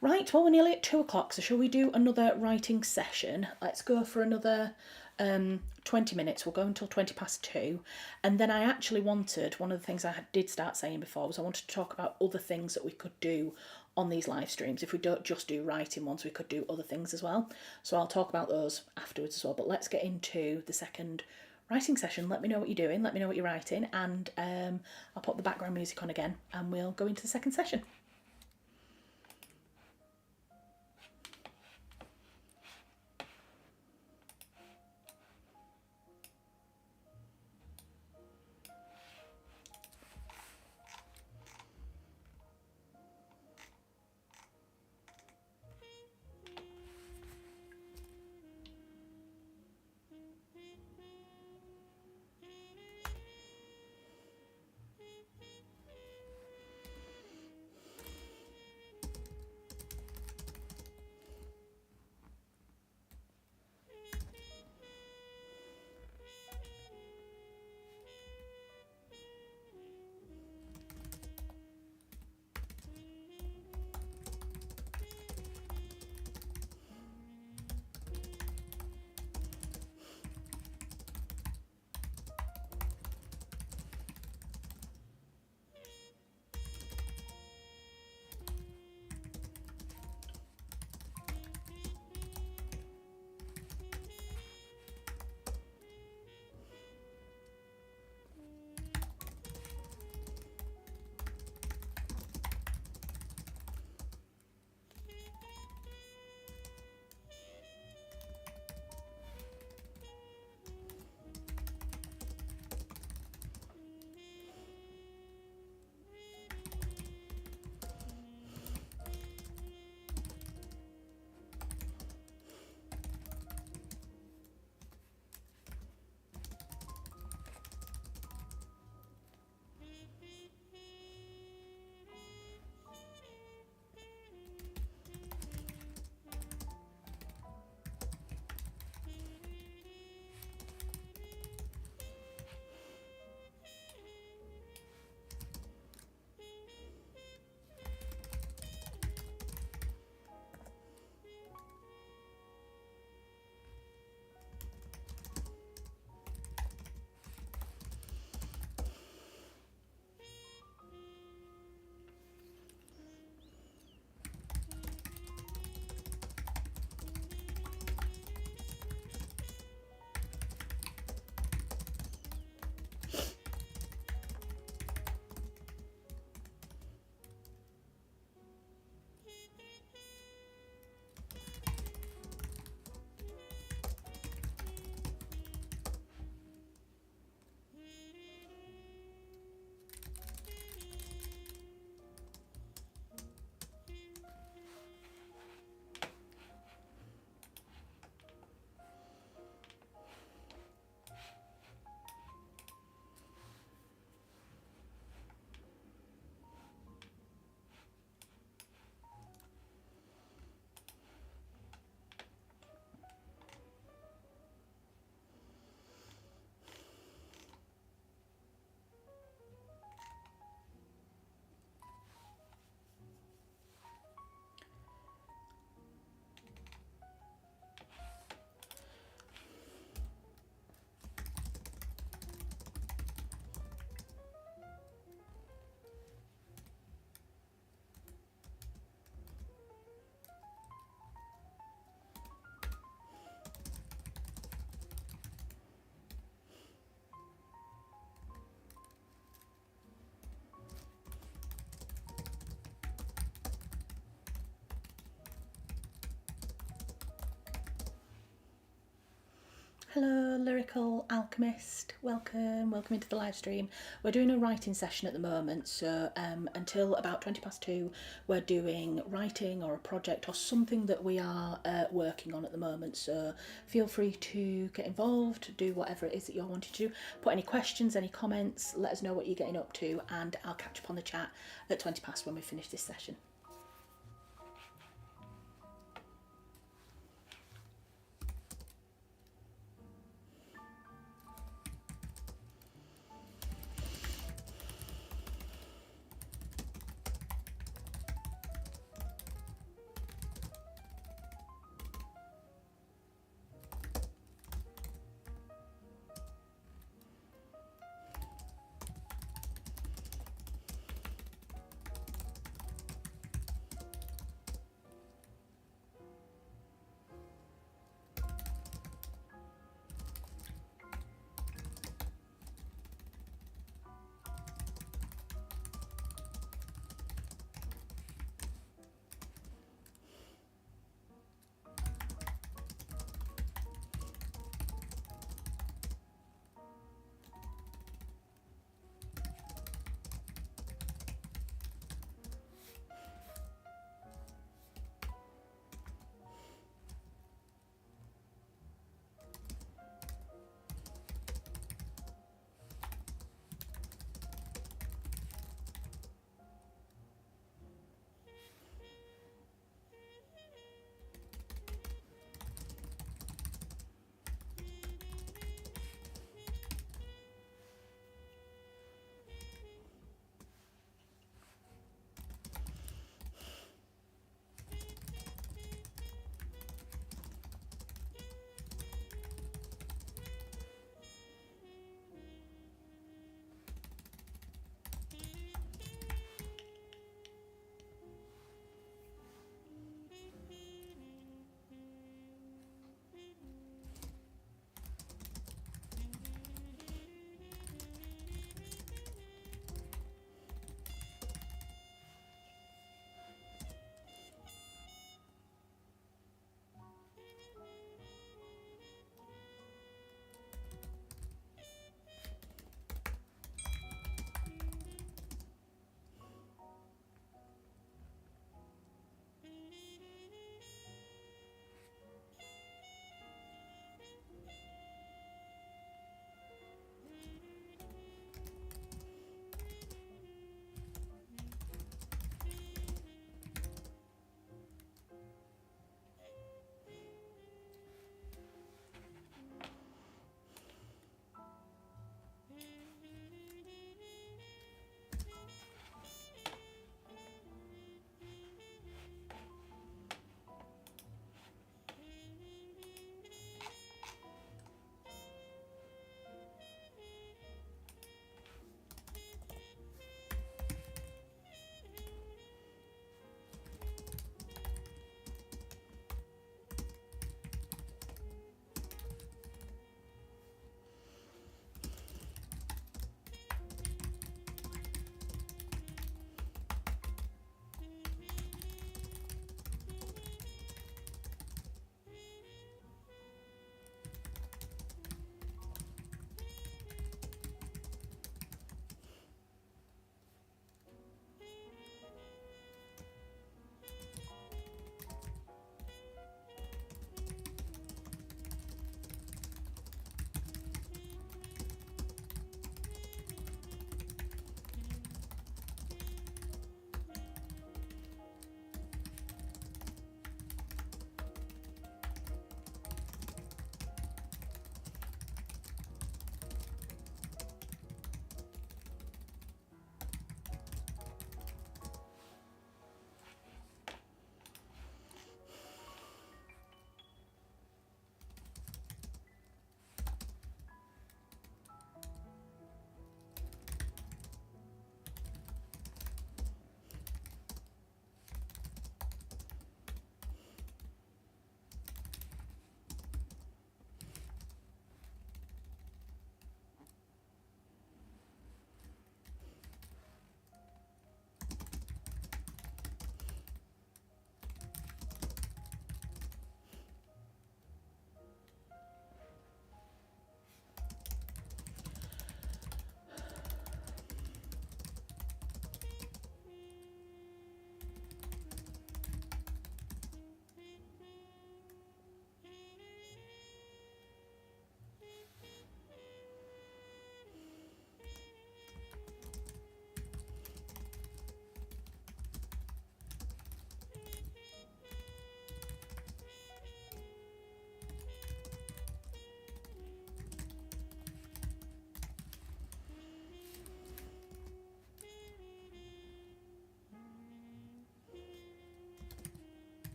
right, well, we're nearly at 2:00, so shall we do another writing session? Let's go for another 20 minutes. We'll go until 2:20. And then I actually wanted, one of the things I did start saying before was I wanted to talk about other things that we could do on these live streams. If we don't just do writing ones, we could do other things as well. So I'll talk about those afterwards as well. But let's get into the second writing session. Let me know what you're doing. Let me know what you're writing. And I'll pop the background music on again and we'll go into the second session. Hello, Lyrical Alchemist. Welcome into the live stream. We're doing a writing session at the moment, so until about 2:20, we're doing writing or a project or something that we are working on at the moment. So feel free to get involved, do whatever it is that you're wanting to do. Put any questions, any comments, let us know what you're getting up to, and I'll catch up on the chat at 20 past when we finish this session.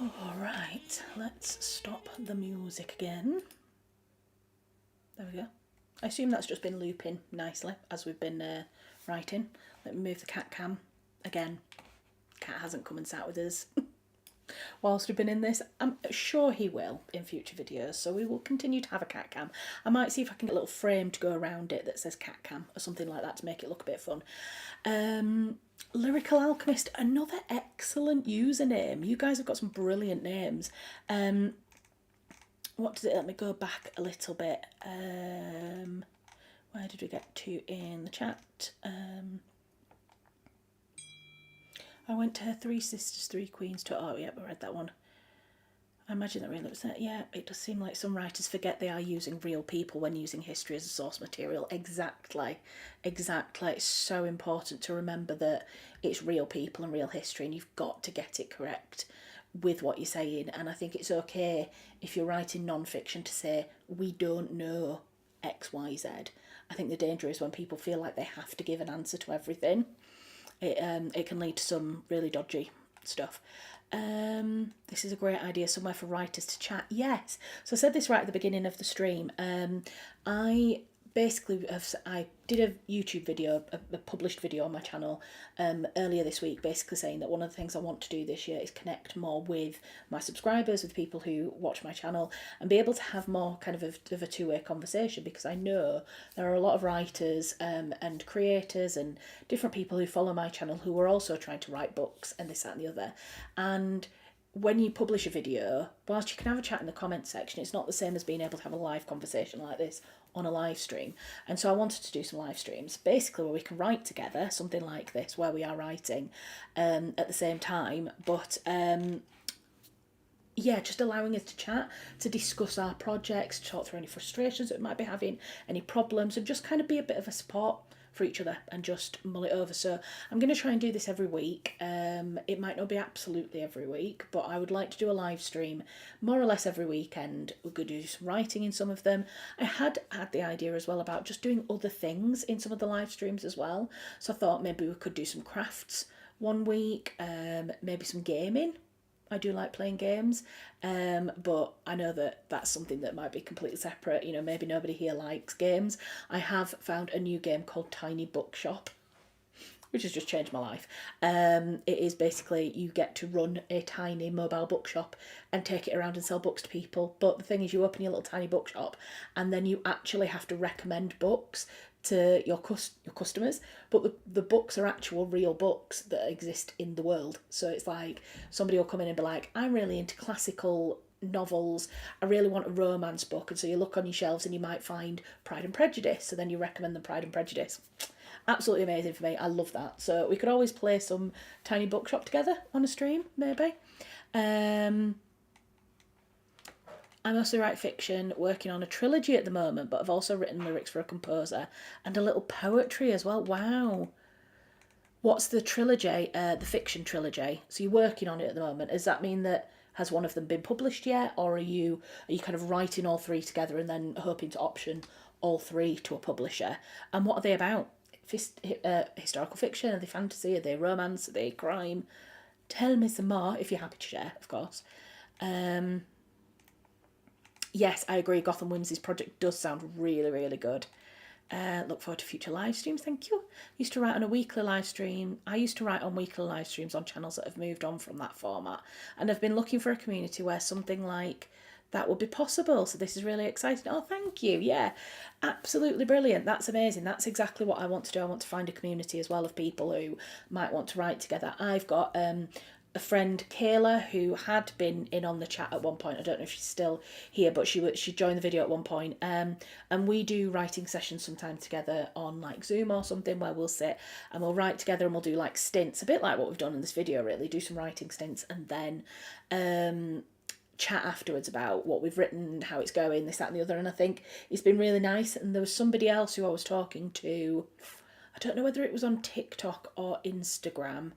All right, let's stop the music again. There we go. I assume that's just been looping nicely as we've been writing. Let me move the cat cam. Again, cat hasn't come and sat with us whilst we've been in this. I'm sure he will in future videos, so we will continue to have a cat cam. I might see if I can get a little frame to go around it that says cat cam or something like that to make it look a bit fun. Lyrical Alchemist, another excellent username. You guys have got some brilliant names. What does it, let me go back a little bit. Where did we get to in the chat? I went to her Three Sisters, Three Queens to, oh yeah, I read that one. I imagine that really was it. Yeah, it does seem like some writers forget they are using real people when using history as a source material. Exactly. It's so important to remember that it's real people and real history, and you've got to get it correct with what you're saying. And I think it's okay if you're writing non-fiction to say, we don't know X, Y, Z. I think the danger is when people feel like they have to give an answer to everything. It can lead to some really dodgy stuff. This is a great idea, somewhere for writers to chat. Yes. So I said this right at the beginning of the stream. I did a YouTube video, a published video on my channel earlier this week, basically saying that one of the things I want to do this year is connect more with my subscribers, with people who watch my channel, and be able to have more kind of a two-way conversation, because I know there are a lot of writers and creators and different people who follow my channel who are also trying to write books and this, that and the other. And when you publish a video, whilst you can have a chat in the comments section, it's not the same as being able to have a live conversation like this on a live stream. And so I wanted to do some live streams, basically where we can write together, something like this, where we are writing at the same time, but yeah, just allowing us to chat, to discuss our projects, to talk through any frustrations that we might be having, any problems, and just kind of be a bit of a support for each other and just mull it over. So I'm going to try and do this every week. It might not be absolutely every week, but I would like to do a live stream more or less every weekend. We're going to do some writing in some of them. I had the idea as well about just doing other things in some of the live streams as well. So I thought maybe we could do some crafts one week, maybe some gaming. I do like playing games, but I know that that's something that might be completely separate. You know, maybe nobody here likes games. I have found a new game called Tiny Bookshop, which has just changed my life. It is basically you get to run a tiny mobile bookshop and take it around and sell books to people. But the thing is, you open your little tiny bookshop and then you actually have to recommend books to your customers, but the books are actual real books that exist in the world. So it's like somebody will come in and be like, I'm really into classical novels, I really want a romance book, and so you look on your shelves and you might find Pride and Prejudice, so then you recommend them Pride and Prejudice. Absolutely amazing for me. I love that. So we could always play some tiny bookshop together on a stream, maybe. I mostly write fiction, working on a trilogy at the moment, but I've also written lyrics for a composer and a little poetry as well. Wow. What's the trilogy? The fiction trilogy. So you're working on it at the moment. Does that mean that has one of them been published yet, or are you kind of writing all three together and then hoping to option all three to a publisher? And what are they about? Historical fiction? Are they fantasy? Are they romance? Are they crime? Tell me some more if you're happy to share, of course. Yes, I agree. Gotham Whimsy's project does sound really, really good. Look forward to future live streams. Thank you. Used to write on a weekly live stream. I used to write on weekly live streams on channels that have moved on from that format, and I've been looking for a community where something like that would be possible. So this is really exciting. Oh, thank you. Yeah, absolutely brilliant. That's amazing. That's exactly what I want to do. I want to find a community as well of people who might want to write together. I've got a friend, Kayla, who had been in on the chat at one point. I don't know if she's still here, but she joined the video at one point. And we do writing sessions sometimes together on like Zoom or something, where we'll sit and we'll write together and we'll do like stints, a bit like what we've done in this video, really. Do some writing stints and then chat afterwards about what we've written, how it's going, this, that and the other. And I think it's been really nice. And there was somebody else who I was talking to, I don't know whether it was on TikTok or Instagram,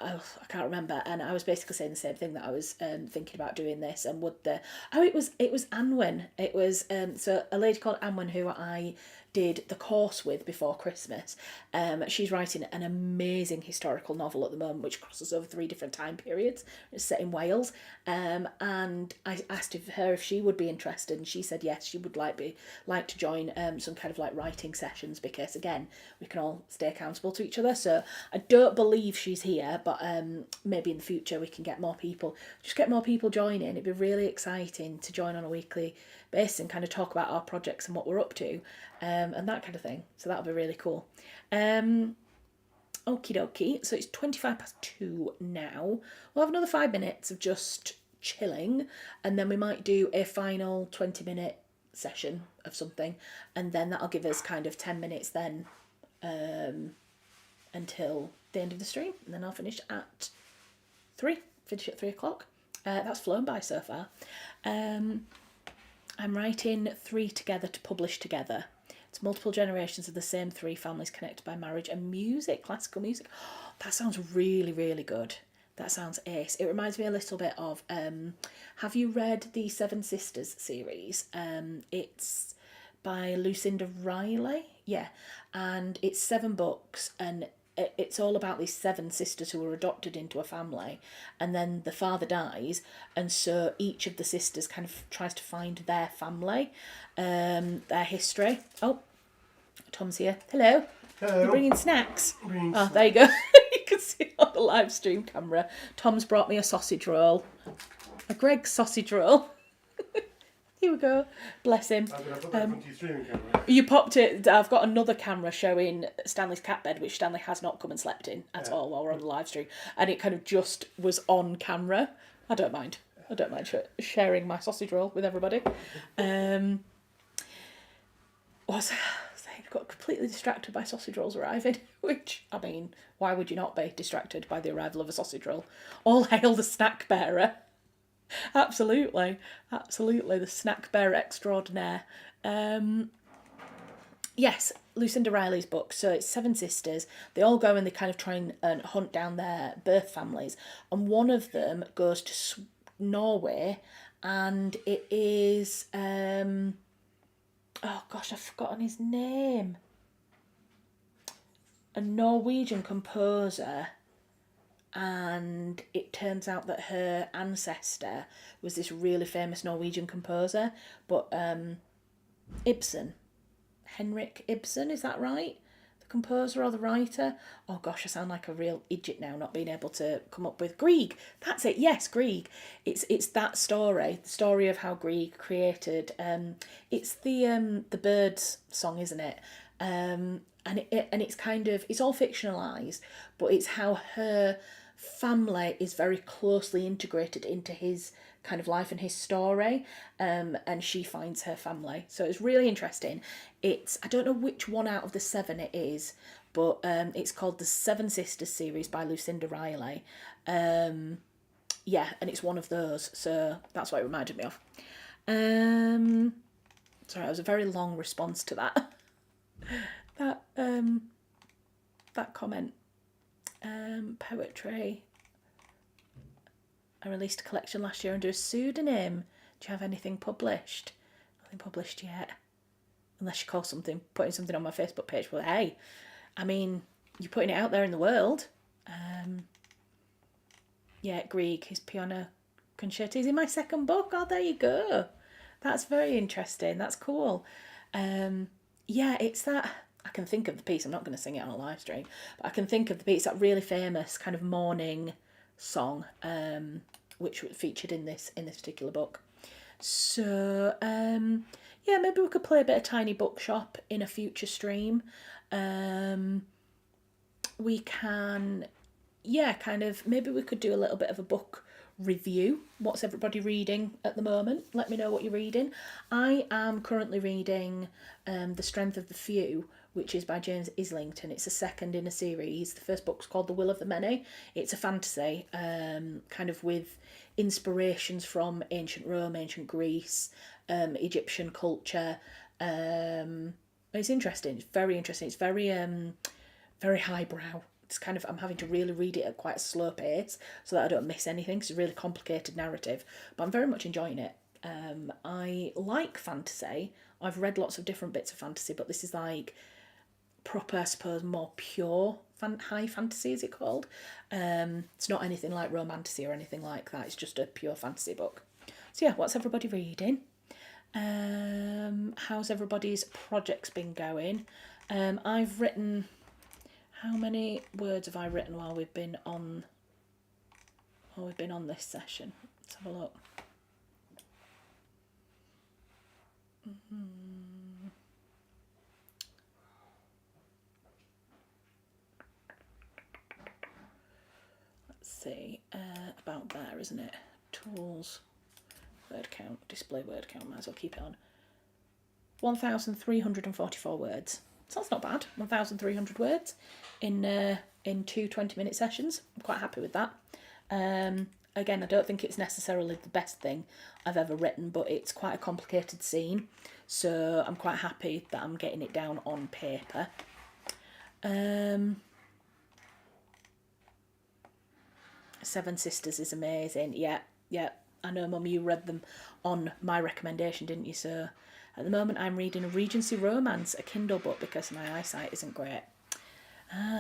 I can't remember, and I was basically saying the same thing, that I was thinking about doing this, and would it was Anwen. It was so a lady called Anwen who I did the course with before Christmas. She's writing an amazing historical novel at the moment, which crosses over 3 different time periods. It's set in Wales. And I asked her if she would be interested, and she said yes, she would like to join some kind of like writing sessions, because again, we can all stay accountable to each other. So I don't believe she's here, but maybe in the future we can get more people joining. It'd be really exciting to join on a weekly basis and kind of talk about our projects and what we're up to, and that kind of thing. So that'll be really cool. Okie dokie. So it's 2:25 now. We'll have another 5 minutes of just chilling, and then we might do a final 20-minute session of something, and then that'll give us kind of 10 minutes then until the end of the stream, and then I'll finish at 3 o'clock. That's flown by so far. I'm writing 3 together to publish together. It's multiple generations of the same 3 families connected by marriage and music, classical music. Oh, that sounds really, really good. That sounds ace. It reminds me a little bit of, have you read the Seven Sisters series? It's by Lucinda Riley. Yeah. And it's 7 books, and it's all about these 7 sisters who were adopted into a family, and then the father dies, and so each of the sisters kind of tries to find their family, their history. Oh, Tom's here. Hello. Hello. You're bringing snacks? Bringing Oh, there you go. You can see on the live stream camera. Tom's brought me a sausage roll. A Greg's sausage roll. Here we go. Bless him. I'm going to put that onto your streaming camera. You popped it. I've got another camera showing Stanley's cat bed, which Stanley has not come and slept in at all while we're on the live stream, and it kind of just was on camera. I don't mind sharing my sausage roll with everybody. Got completely distracted by sausage rolls arriving, which, I mean, why would you not be distracted by the arrival of a sausage roll? All hail the snack bearer. Absolutely, the snack bearer extraordinaire. Yes, Lucinda Riley's book. So it's 7 sisters. They all go and they kind of try and hunt down their birth families, and one of them goes to Norway, and it is oh gosh, I've forgotten his name. A Norwegian composer, and it turns out that her ancestor was this really famous Norwegian composer, but Ibsen, Henrik Ibsen, is that right? The composer or the writer? Oh gosh, I sound like a real idiot now, not being able to come up with Grieg. That's it. Yes, Grieg. It's that story, the story of how Grieg created. It's the Birds song, isn't it? And it's kind of, it's all fictionalized, but it's how her family is very closely integrated into his kind of life and his story, and she finds her family. So it's really interesting. I don't know which one out of the 7 it is, but it's called the Seven Sisters series by Lucinda Riley. Yeah, and it's one of those, so that's what it reminded me of. Sorry, it was a very long response to that. that comment. Poetry. I released a collection last year under a pseudonym. Do you have anything published? Nothing published yet. Unless you call putting something on my Facebook page. Well, hey, I mean, you're putting it out there in the world. Yeah, Grieg, his piano concerto is in my 2nd book. Oh, there you go. That's very interesting. That's cool. Yeah, it's that. I can think of the piece. I'm not going to sing it on a live stream, but I can think of the piece. That really famous kind of morning song, which featured in this particular book. So yeah, maybe we could play a bit of Tiny Bookshop in a future stream. We can, yeah, kind of, maybe we could do a little bit of a book review. What's everybody reading at the moment? Let me know what you're reading. I am currently reading The Strength of the Few, which is by James Islington. It's the 2nd in a series. The first book's called The Will of the Many. It's a fantasy, kind of with inspirations from ancient Rome, ancient Greece, Egyptian culture. It's interesting. It's very interesting. It's very, very highbrow. It's kind of, I'm having to really read it at quite a slow pace so that I don't miss anything. It's a really complicated narrative, but I'm very much enjoying it. I like fantasy. I've read lots of different bits of fantasy, but this is like proper, I suppose, more pure high fantasy, is it called? It's not anything like romantasy or anything like that. It's just a pure fantasy book. So yeah, what's everybody reading? How's everybody's projects been going? I've written, how many words have I written while we've been on this session? Let's have a look. Let's see, about there, isn't it? Tools, word count, display word count, might as well keep it on. 1,344 words. So that's not bad, 1,300 words in 2 20-minute sessions. I'm quite happy with that. Again, I don't think it's necessarily the best thing I've ever written, but it's quite a complicated scene, so I'm quite happy that I'm getting it down on paper. Seven Sisters is amazing. Yeah. I know, Mum, you read them on my recommendation, didn't you? So at the moment I'm reading a Regency romance, a Kindle book, because my eyesight isn't great.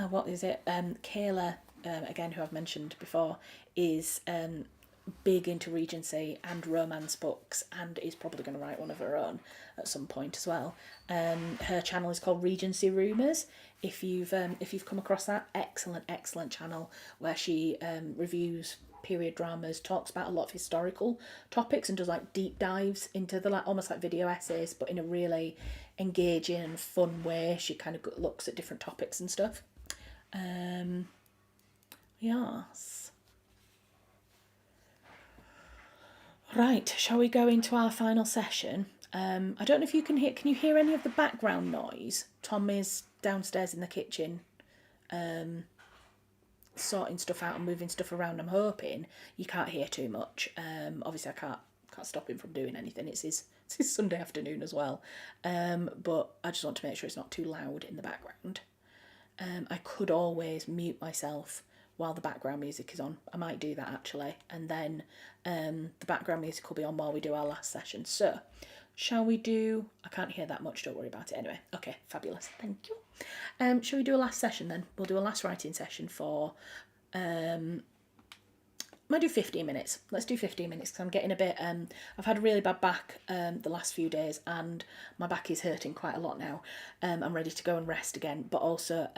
What is it? Kayla, again, who I've mentioned before, is big into Regency and romance books, and is probably going to write one of her own at some point as well. Her channel is called Regency Rumours. If you've come across that, excellent channel where she reviews period dramas, talks about a lot of historical topics, and does like deep dives into the almost like video essays, but in a really engaging and fun way. She kind of looks at different topics and stuff. Yes. Right, shall we go into our final session? I don't know if you can you hear any of the background noise? Tom is downstairs in the kitchen, sorting stuff out and moving stuff around. I'm hoping you can't hear too much. Obviously I can't stop him from doing anything. It's his Sunday afternoon as well. But I just want to make sure it's not too loud in the background. I could always mute myself while the background music is on. I might do that actually, and then the background music will be on while we do our last session. So shall we do, I can't hear that much, don't worry about it anyway. Okay, fabulous, thank you. Shall we do a last session then? We'll do a last writing session for, might do 15 minutes. Let's do 15 minutes because I'm getting a bit, I've had a really bad back the last few days, and my back is hurting quite a lot now. I'm ready to go and rest again, but also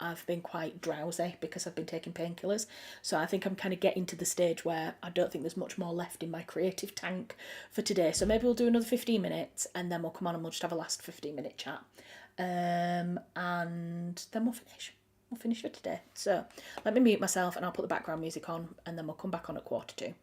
I've been quite drowsy because I've been taking painkillers. So I think I'm kind of getting to the stage where I don't think there's much more left in my creative tank for today. So maybe we'll do another 15 minutes and then we'll come on and we'll just have a last 15-minute chat. And then we'll finish. We'll finish for today. So let me mute myself and I'll put the background music on, and then we'll come back on at 1:45.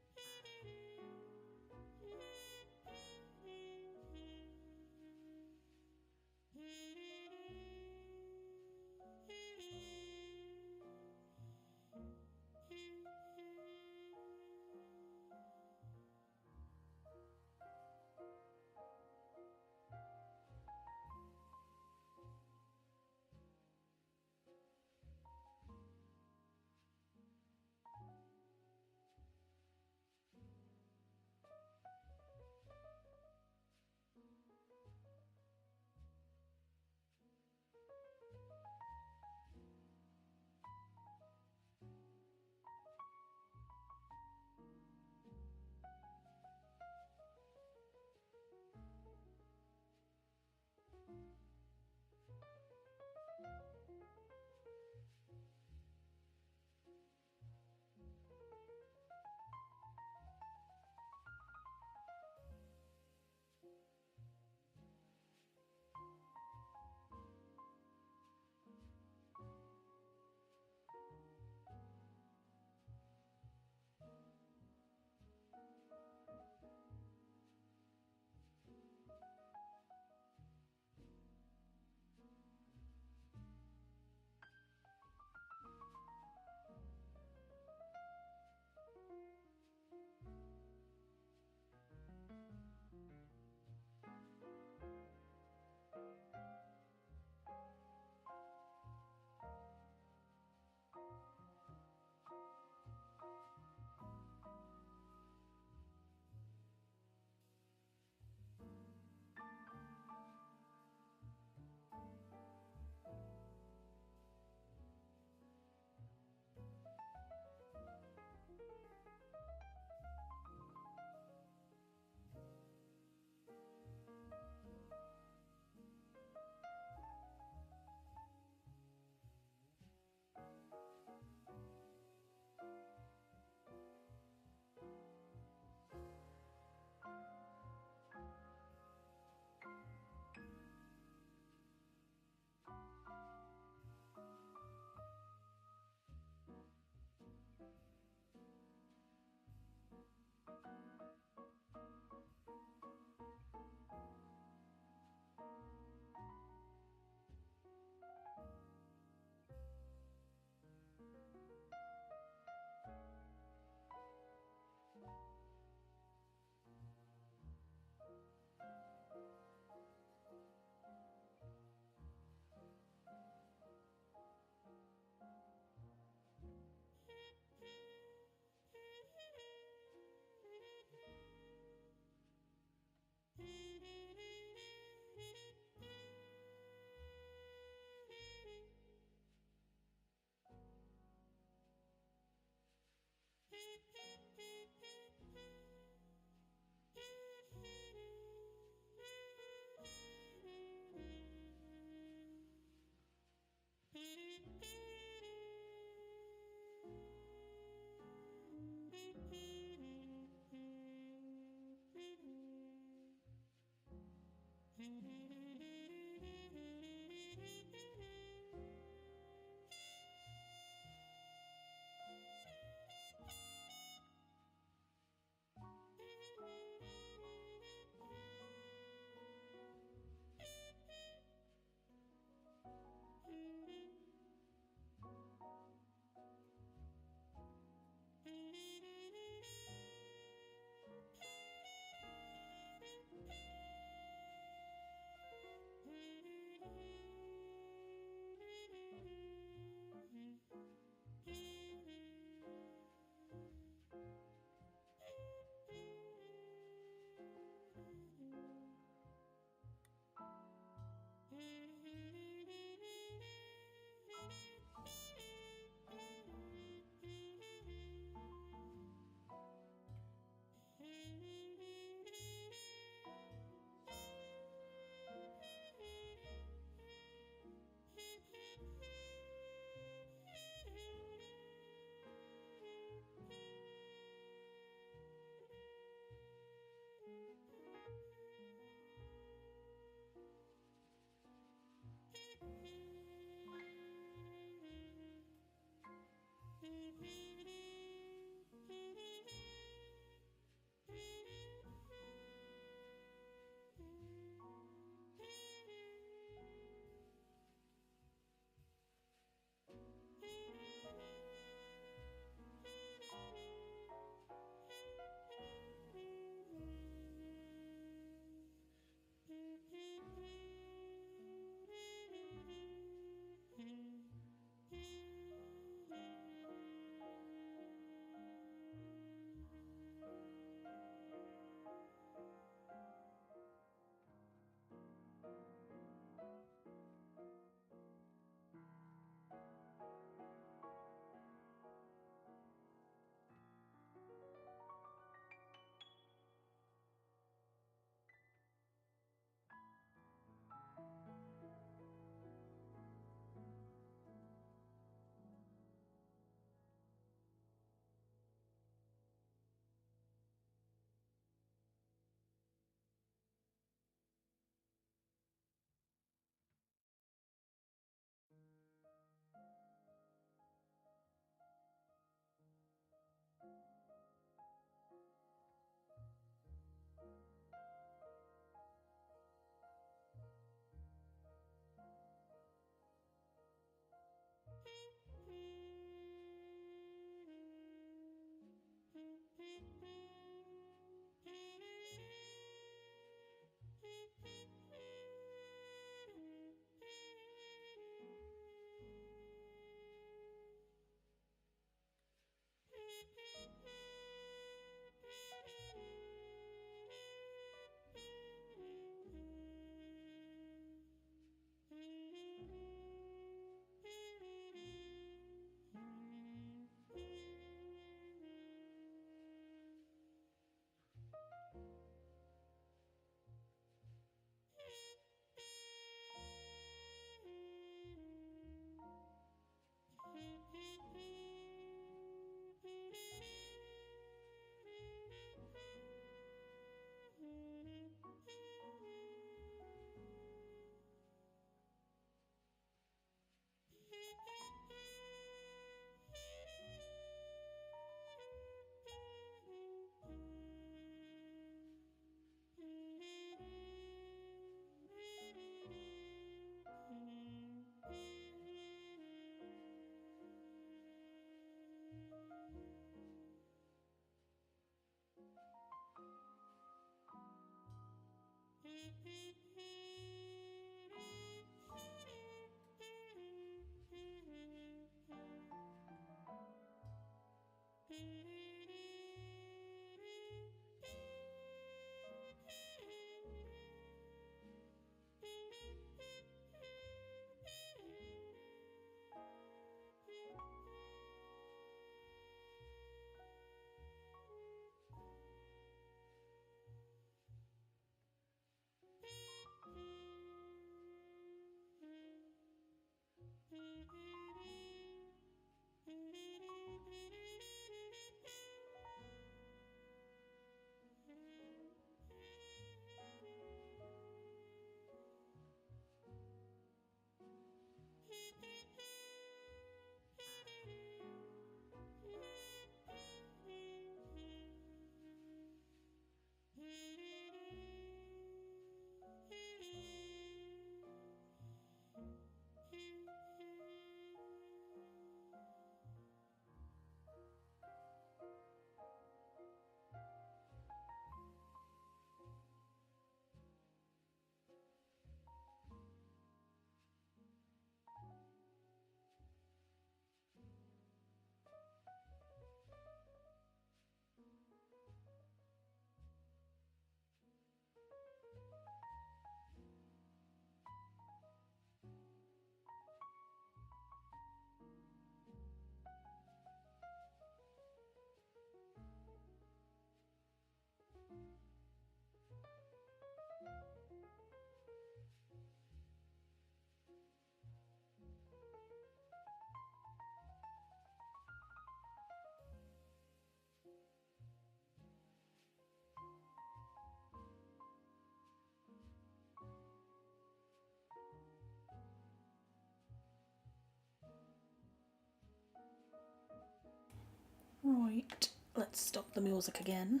Right, let's stop the music again.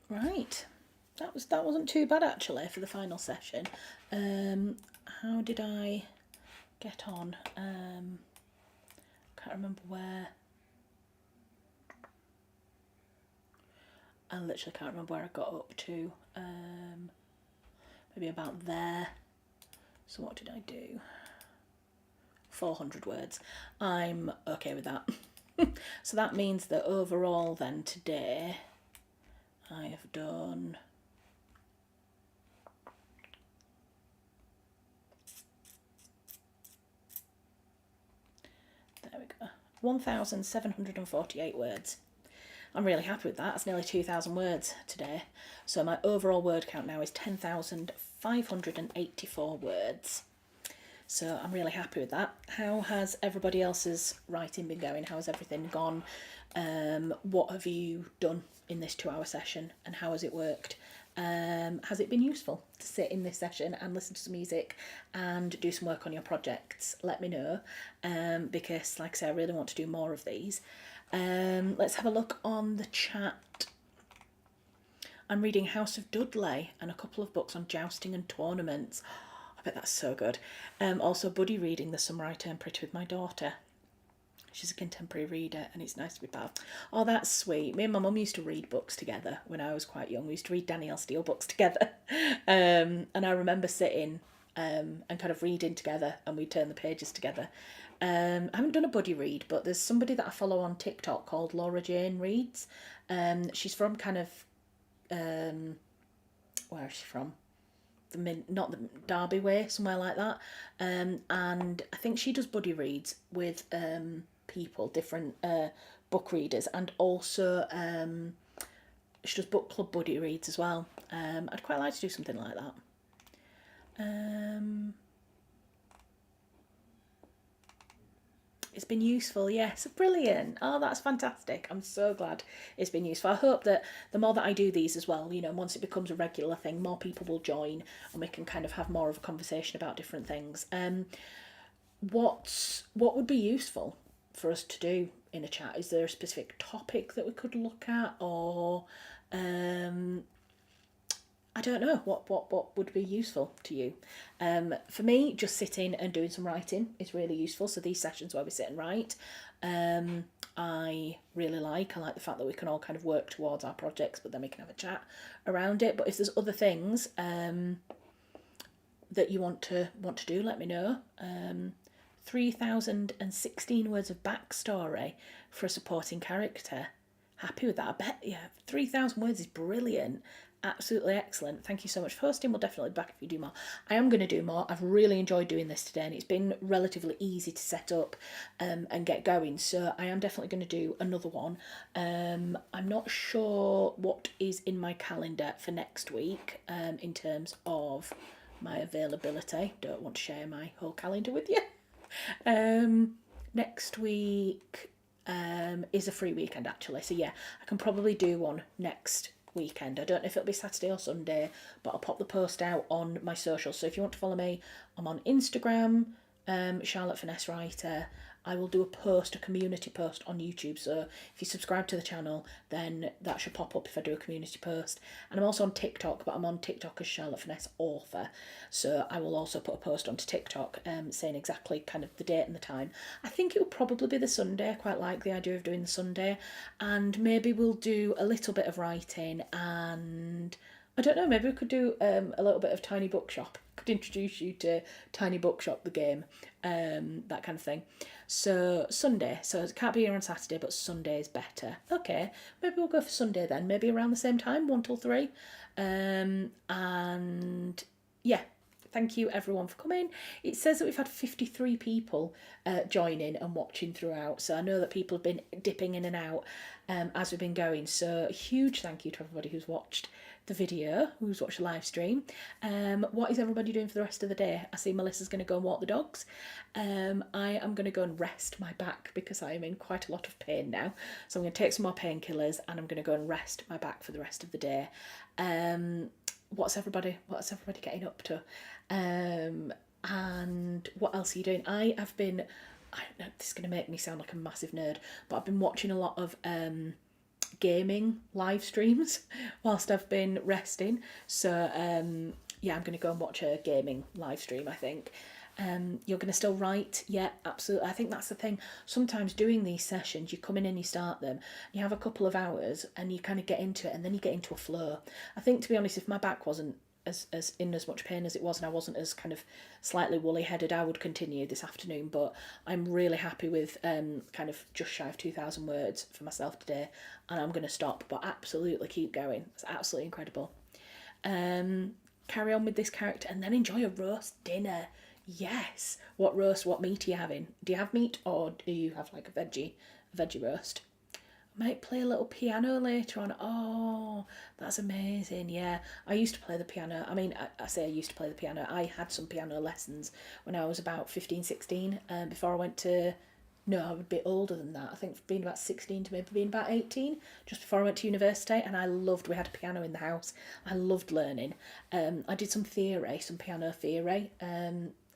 Right, that wasn't too bad actually for the final session. How did I get on? Can't remember where. I literally can't remember where I got up to. Maybe about there. So what did I do? 400 words. I'm okay with that. So that means that overall then today I have done there we go, 1,748 words. I'm really happy with that. That's nearly 2,000 words today. So my overall word count now is 10,584 words. So I'm really happy with that. How has everybody else's writing been going? How has everything gone? What have you done in this 2-hour session and how has it worked? Has it been useful to sit in this session and listen to some music and do some work on your projects? Let me know, because like I say, I really want to do more of these. Let's have a look on the chat. I'm reading House of Dudley and a couple of books on jousting and tournaments. I bet that's so good. Also buddy reading The Summer I Turned Pretty with my daughter. She's a contemporary reader and it's nice to be part. Oh, that's sweet. Me and my mum used to read books together when I was quite young. We used to read Danielle Steele books together. And I remember sitting and kind of reading together and we'd turn the pages together. I haven't done a buddy read, but there's somebody that I follow on TikTok called Laura Jane Reads. She's from kind of, where is she from? Not the Derby way, somewhere like that. And I think she does buddy reads with people, different book readers, and also she does book club buddy reads as well. I'd quite like to do something like that. It's been useful, yes, brilliant. Oh, that's fantastic. I'm so glad it's been useful. I hope that the more that I do these as well, you know, once it becomes a regular thing, more people will join and we can kind of have more of a conversation about different things. What would be useful for us to do in a chat? Is there a specific topic that we could look at, or I don't know, what would be useful to you? For me, just sitting and doing some writing is really useful. So these sessions where we sit and write, I really like. I like the fact that we can all kind of work towards our projects, but then we can have a chat around it. But if there's other things that you want to do, let me know. 3,016 words of backstory for a supporting character. Happy with that. I bet, yeah, 3,000 words is brilliant. Absolutely excellent. Thank you so much for hosting. We'll definitely be back if you do more. I am going to do more. I've really enjoyed doing this today and it's been relatively easy to set up and get going. So I am definitely going to do another one. I'm not sure what is in my calendar for next week in terms of my availability. Don't want to share my whole calendar with you. Next week is a free weekend actually. So yeah, I can probably do one next weekend. I don't know if it'll be Saturday or Sunday, but I'll pop the post out on my socials. So if you want to follow me, I'm on Instagram, Charlotte Finesse Writer. I will do a community post on YouTube. So if you subscribe to the channel, then that should pop up if I do a community post. And I'm also on TikTok, but I'm on TikTok as Charlotte Finesse Author. So I will also put a post onto TikTok saying exactly kind of the date and the time. I think it will probably be the Sunday. I quite like the idea of doing the Sunday. And maybe we'll do a little bit of writing and I don't know, maybe we could do a little bit of Tiny Bookshop. Could introduce you to Tiny Bookshop, the game, that kind of thing. So Sunday, so it can't be here on Saturday, but Sunday is better. Okay, maybe we'll go for Sunday then, maybe around the same time, 1 till 3. And yeah, thank you everyone for coming. It says that we've had 53 people joining and watching throughout, so I know that people have been dipping in and out as we've been going. So a huge thank you to everybody who's watched the video, who's watched the live stream. What is everybody doing for the rest of the day? I see Melissa's going to go and walk the dogs. I am going to go and rest my back because I am in quite a lot of pain now. So I'm going to take some more painkillers and I'm going to go and rest my back for the rest of the day. What's everybody getting up to? And what else are you doing? I have been I know this is going to make me sound like a massive nerd, but I've been watching a lot of gaming live streams whilst I've been resting. So yeah, I'm going to go and watch a gaming live stream, I think. You're going to still write? Yeah, absolutely. I think that's the thing. Sometimes doing these sessions, you come in and you start them, you have a couple of hours and you kind of get into it and then you get into a flow. I think, to be honest, if my back wasn't as in as much pain as it was and I wasn't as kind of slightly woolly headed, I would continue this afternoon. But I'm really happy with kind of just shy of 2,000 words for myself today, and I'm going to stop, but absolutely keep going. It's absolutely incredible. Carry on with this character and then enjoy a roast dinner. Yes. What roast, what meat are you having? Do you have meat or do you have like a veggie roast? Might play a little piano later on. Oh, that's amazing. Yeah, I used to play the piano. I mean, I say I used to play the piano. I had some piano lessons when I was about 15, 16, before I went to... No, I would be older than that. I think being about 16 to maybe being about 18, just before I went to university. And I loved, we had a piano in the house. I loved learning. I did some theory, some piano theory,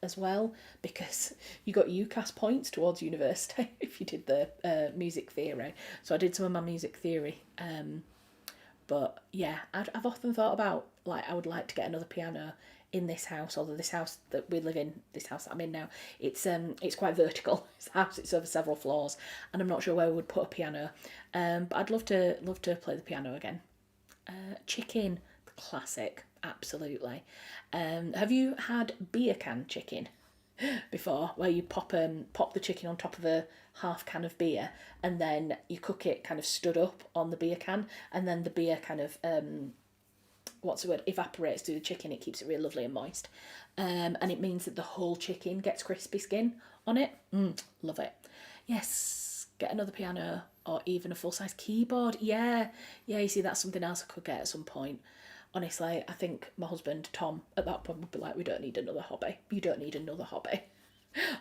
as well, because you got UCAS points towards university if you did the music theory. So I did some of my music theory. But yeah, I've often thought about, like, I would like to get another piano in this house, although this house that we live in, this house that I'm in now, it's quite vertical. It's a house, it's over several floors, and I'm not sure where we would put a piano. But I'd love to play the piano again. Chicken, classic, absolutely. Have you had beer can chicken before, where you pop the chicken on top of a half can of beer and then you cook it kind of stood up on the beer can, and then the beer kind of evaporates through the chicken. It keeps it really lovely and moist, and it means that the whole chicken gets crispy skin on it. Love it. Yes, get another piano or even a full-size keyboard. Yeah, you see, that's something else I could get at some point. Honestly, I think my husband, Tom, at that point would be like, we don't need another hobby. You don't need another hobby.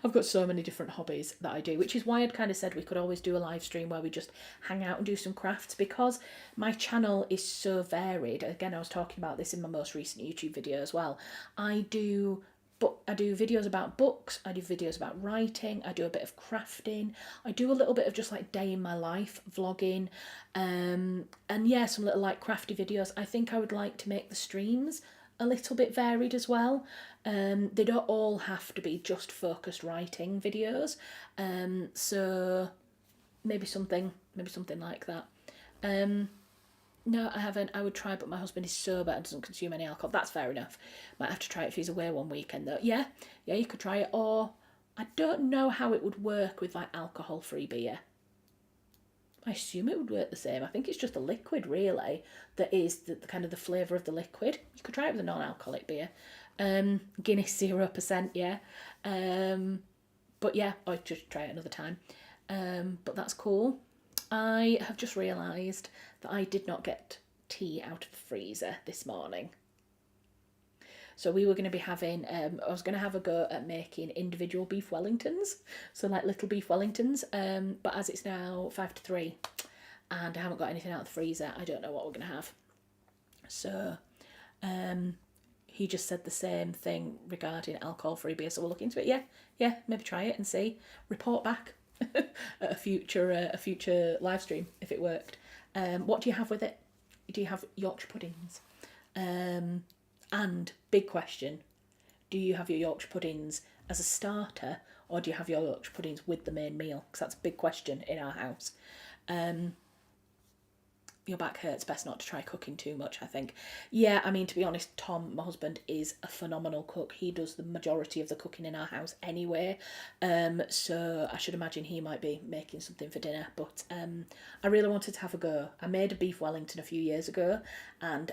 I've got so many different hobbies that I do, which is why I'd kind of said we could always do a live stream where we just hang out and do some crafts, because my channel is so varied. Again, I was talking about this in my most recent YouTube video as well. I do videos about books, I do videos about writing, I do a bit of crafting, I do a little bit of just like day in my life vlogging, and yeah, some little like crafty videos. I think I would like to make the streams a little bit varied as well. They don't all have to be just focused writing videos, so maybe something like that. No, I haven't. I would try, but my husband is sober and doesn't consume any alcohol. That's fair enough. Might have to try it if he's away one weekend, though. Yeah, you could try it. Or I don't know how it would work with like alcohol-free beer. I assume it would work the same. I think it's just the liquid, really, that is the kind of the flavour of the liquid. You could try it with a non-alcoholic beer. Guinness 0%, yeah. But yeah, I'd just try it another time. But that's cool. I have just realised that I did not get tea out of the freezer this morning. So we were going to be having, I was going to have a go at making individual beef Wellingtons, so like little beef Wellingtons, but as it's now 2:55 and I haven't got anything out of the freezer, I don't know what we're going to have. So he just said the same thing regarding alcohol-free beer, so we'll look into it. Yeah, maybe try it and see, report back at a future live stream if it worked. What do you have with it? Do you have Yorkshire puddings? And big question, do you have your Yorkshire puddings as a starter, or do you have your Yorkshire puddings with the main meal? Because that's a big question in our house. Your back hurts, best not to try cooking too much, I think. Yeah, I mean, to be honest, Tom, my husband, is a phenomenal cook. He does the majority of the cooking in our house anyway. So I should imagine he might be making something for dinner. But I really wanted to have a go. I made a beef Wellington a few years ago, and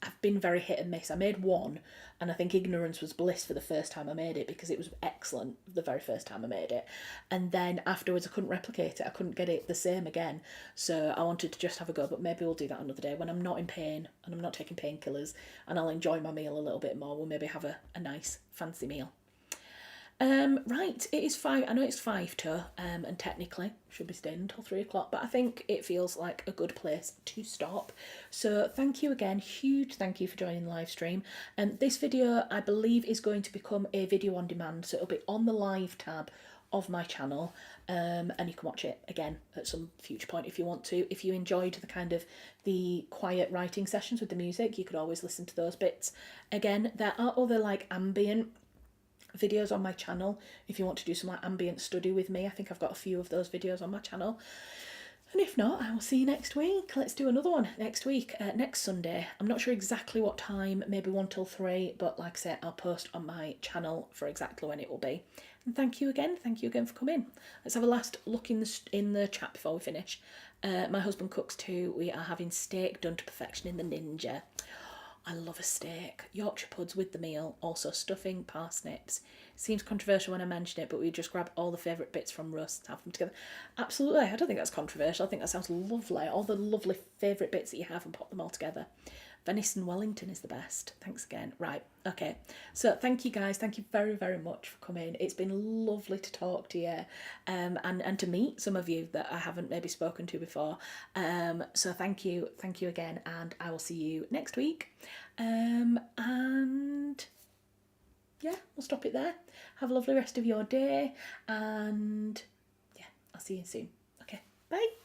I've been very hit and miss. I made one, and I think ignorance was bliss for the first time I made it, because it was excellent the very first time I made it. And then afterwards I couldn't replicate it. I couldn't get it the same again. So I wanted to just have a go, but maybe we'll do that another day when I'm not in pain and I'm not taking painkillers, and I'll enjoy my meal a little bit more. We'll maybe have a nice fancy meal. Right, it is 5. I know it's 5 to, and technically should be staying until 3 o'clock, but I think it feels like a good place to stop. So thank you again, huge thank you for joining the live stream. This video, I believe, is going to become a video on demand, so it'll be on the live tab of my channel, and you can watch it again at some future point if you want to. If you enjoyed the kind of the quiet writing sessions with the music, you could always listen to those bits again. There are other like ambient videos on my channel if you want to do some like ambient study with me. I think I've got a few of those videos on my channel. And if not, I will see you next week. Let's do another one next week, next Sunday. I'm not sure exactly what time, maybe 1 till 3, but like I said, I'll post on my channel for exactly when it will be. And thank you again for coming. Let's have a last look in the chat before we finish. My husband cooks too. We are having steak done to perfection in the Ninja. I love a steak. Yorkshire puds with the meal, also stuffing, parsnips. Seems controversial when I mention it, but we just grab all the favourite bits from roast and have them together. Absolutely, I don't think that's controversial. I think that sounds lovely. All the lovely favourite bits that you have and put them all together. Venison Wellington is the best. Thanks again. Right, okay. So thank you guys. Thank you very, very much for coming. It's been lovely to talk to you and to meet some of you that I haven't maybe spoken to before. So thank you again, and I will see you next week. And yeah, we'll stop it there. Have a lovely rest of your day, and yeah, I'll see you soon. Okay, bye.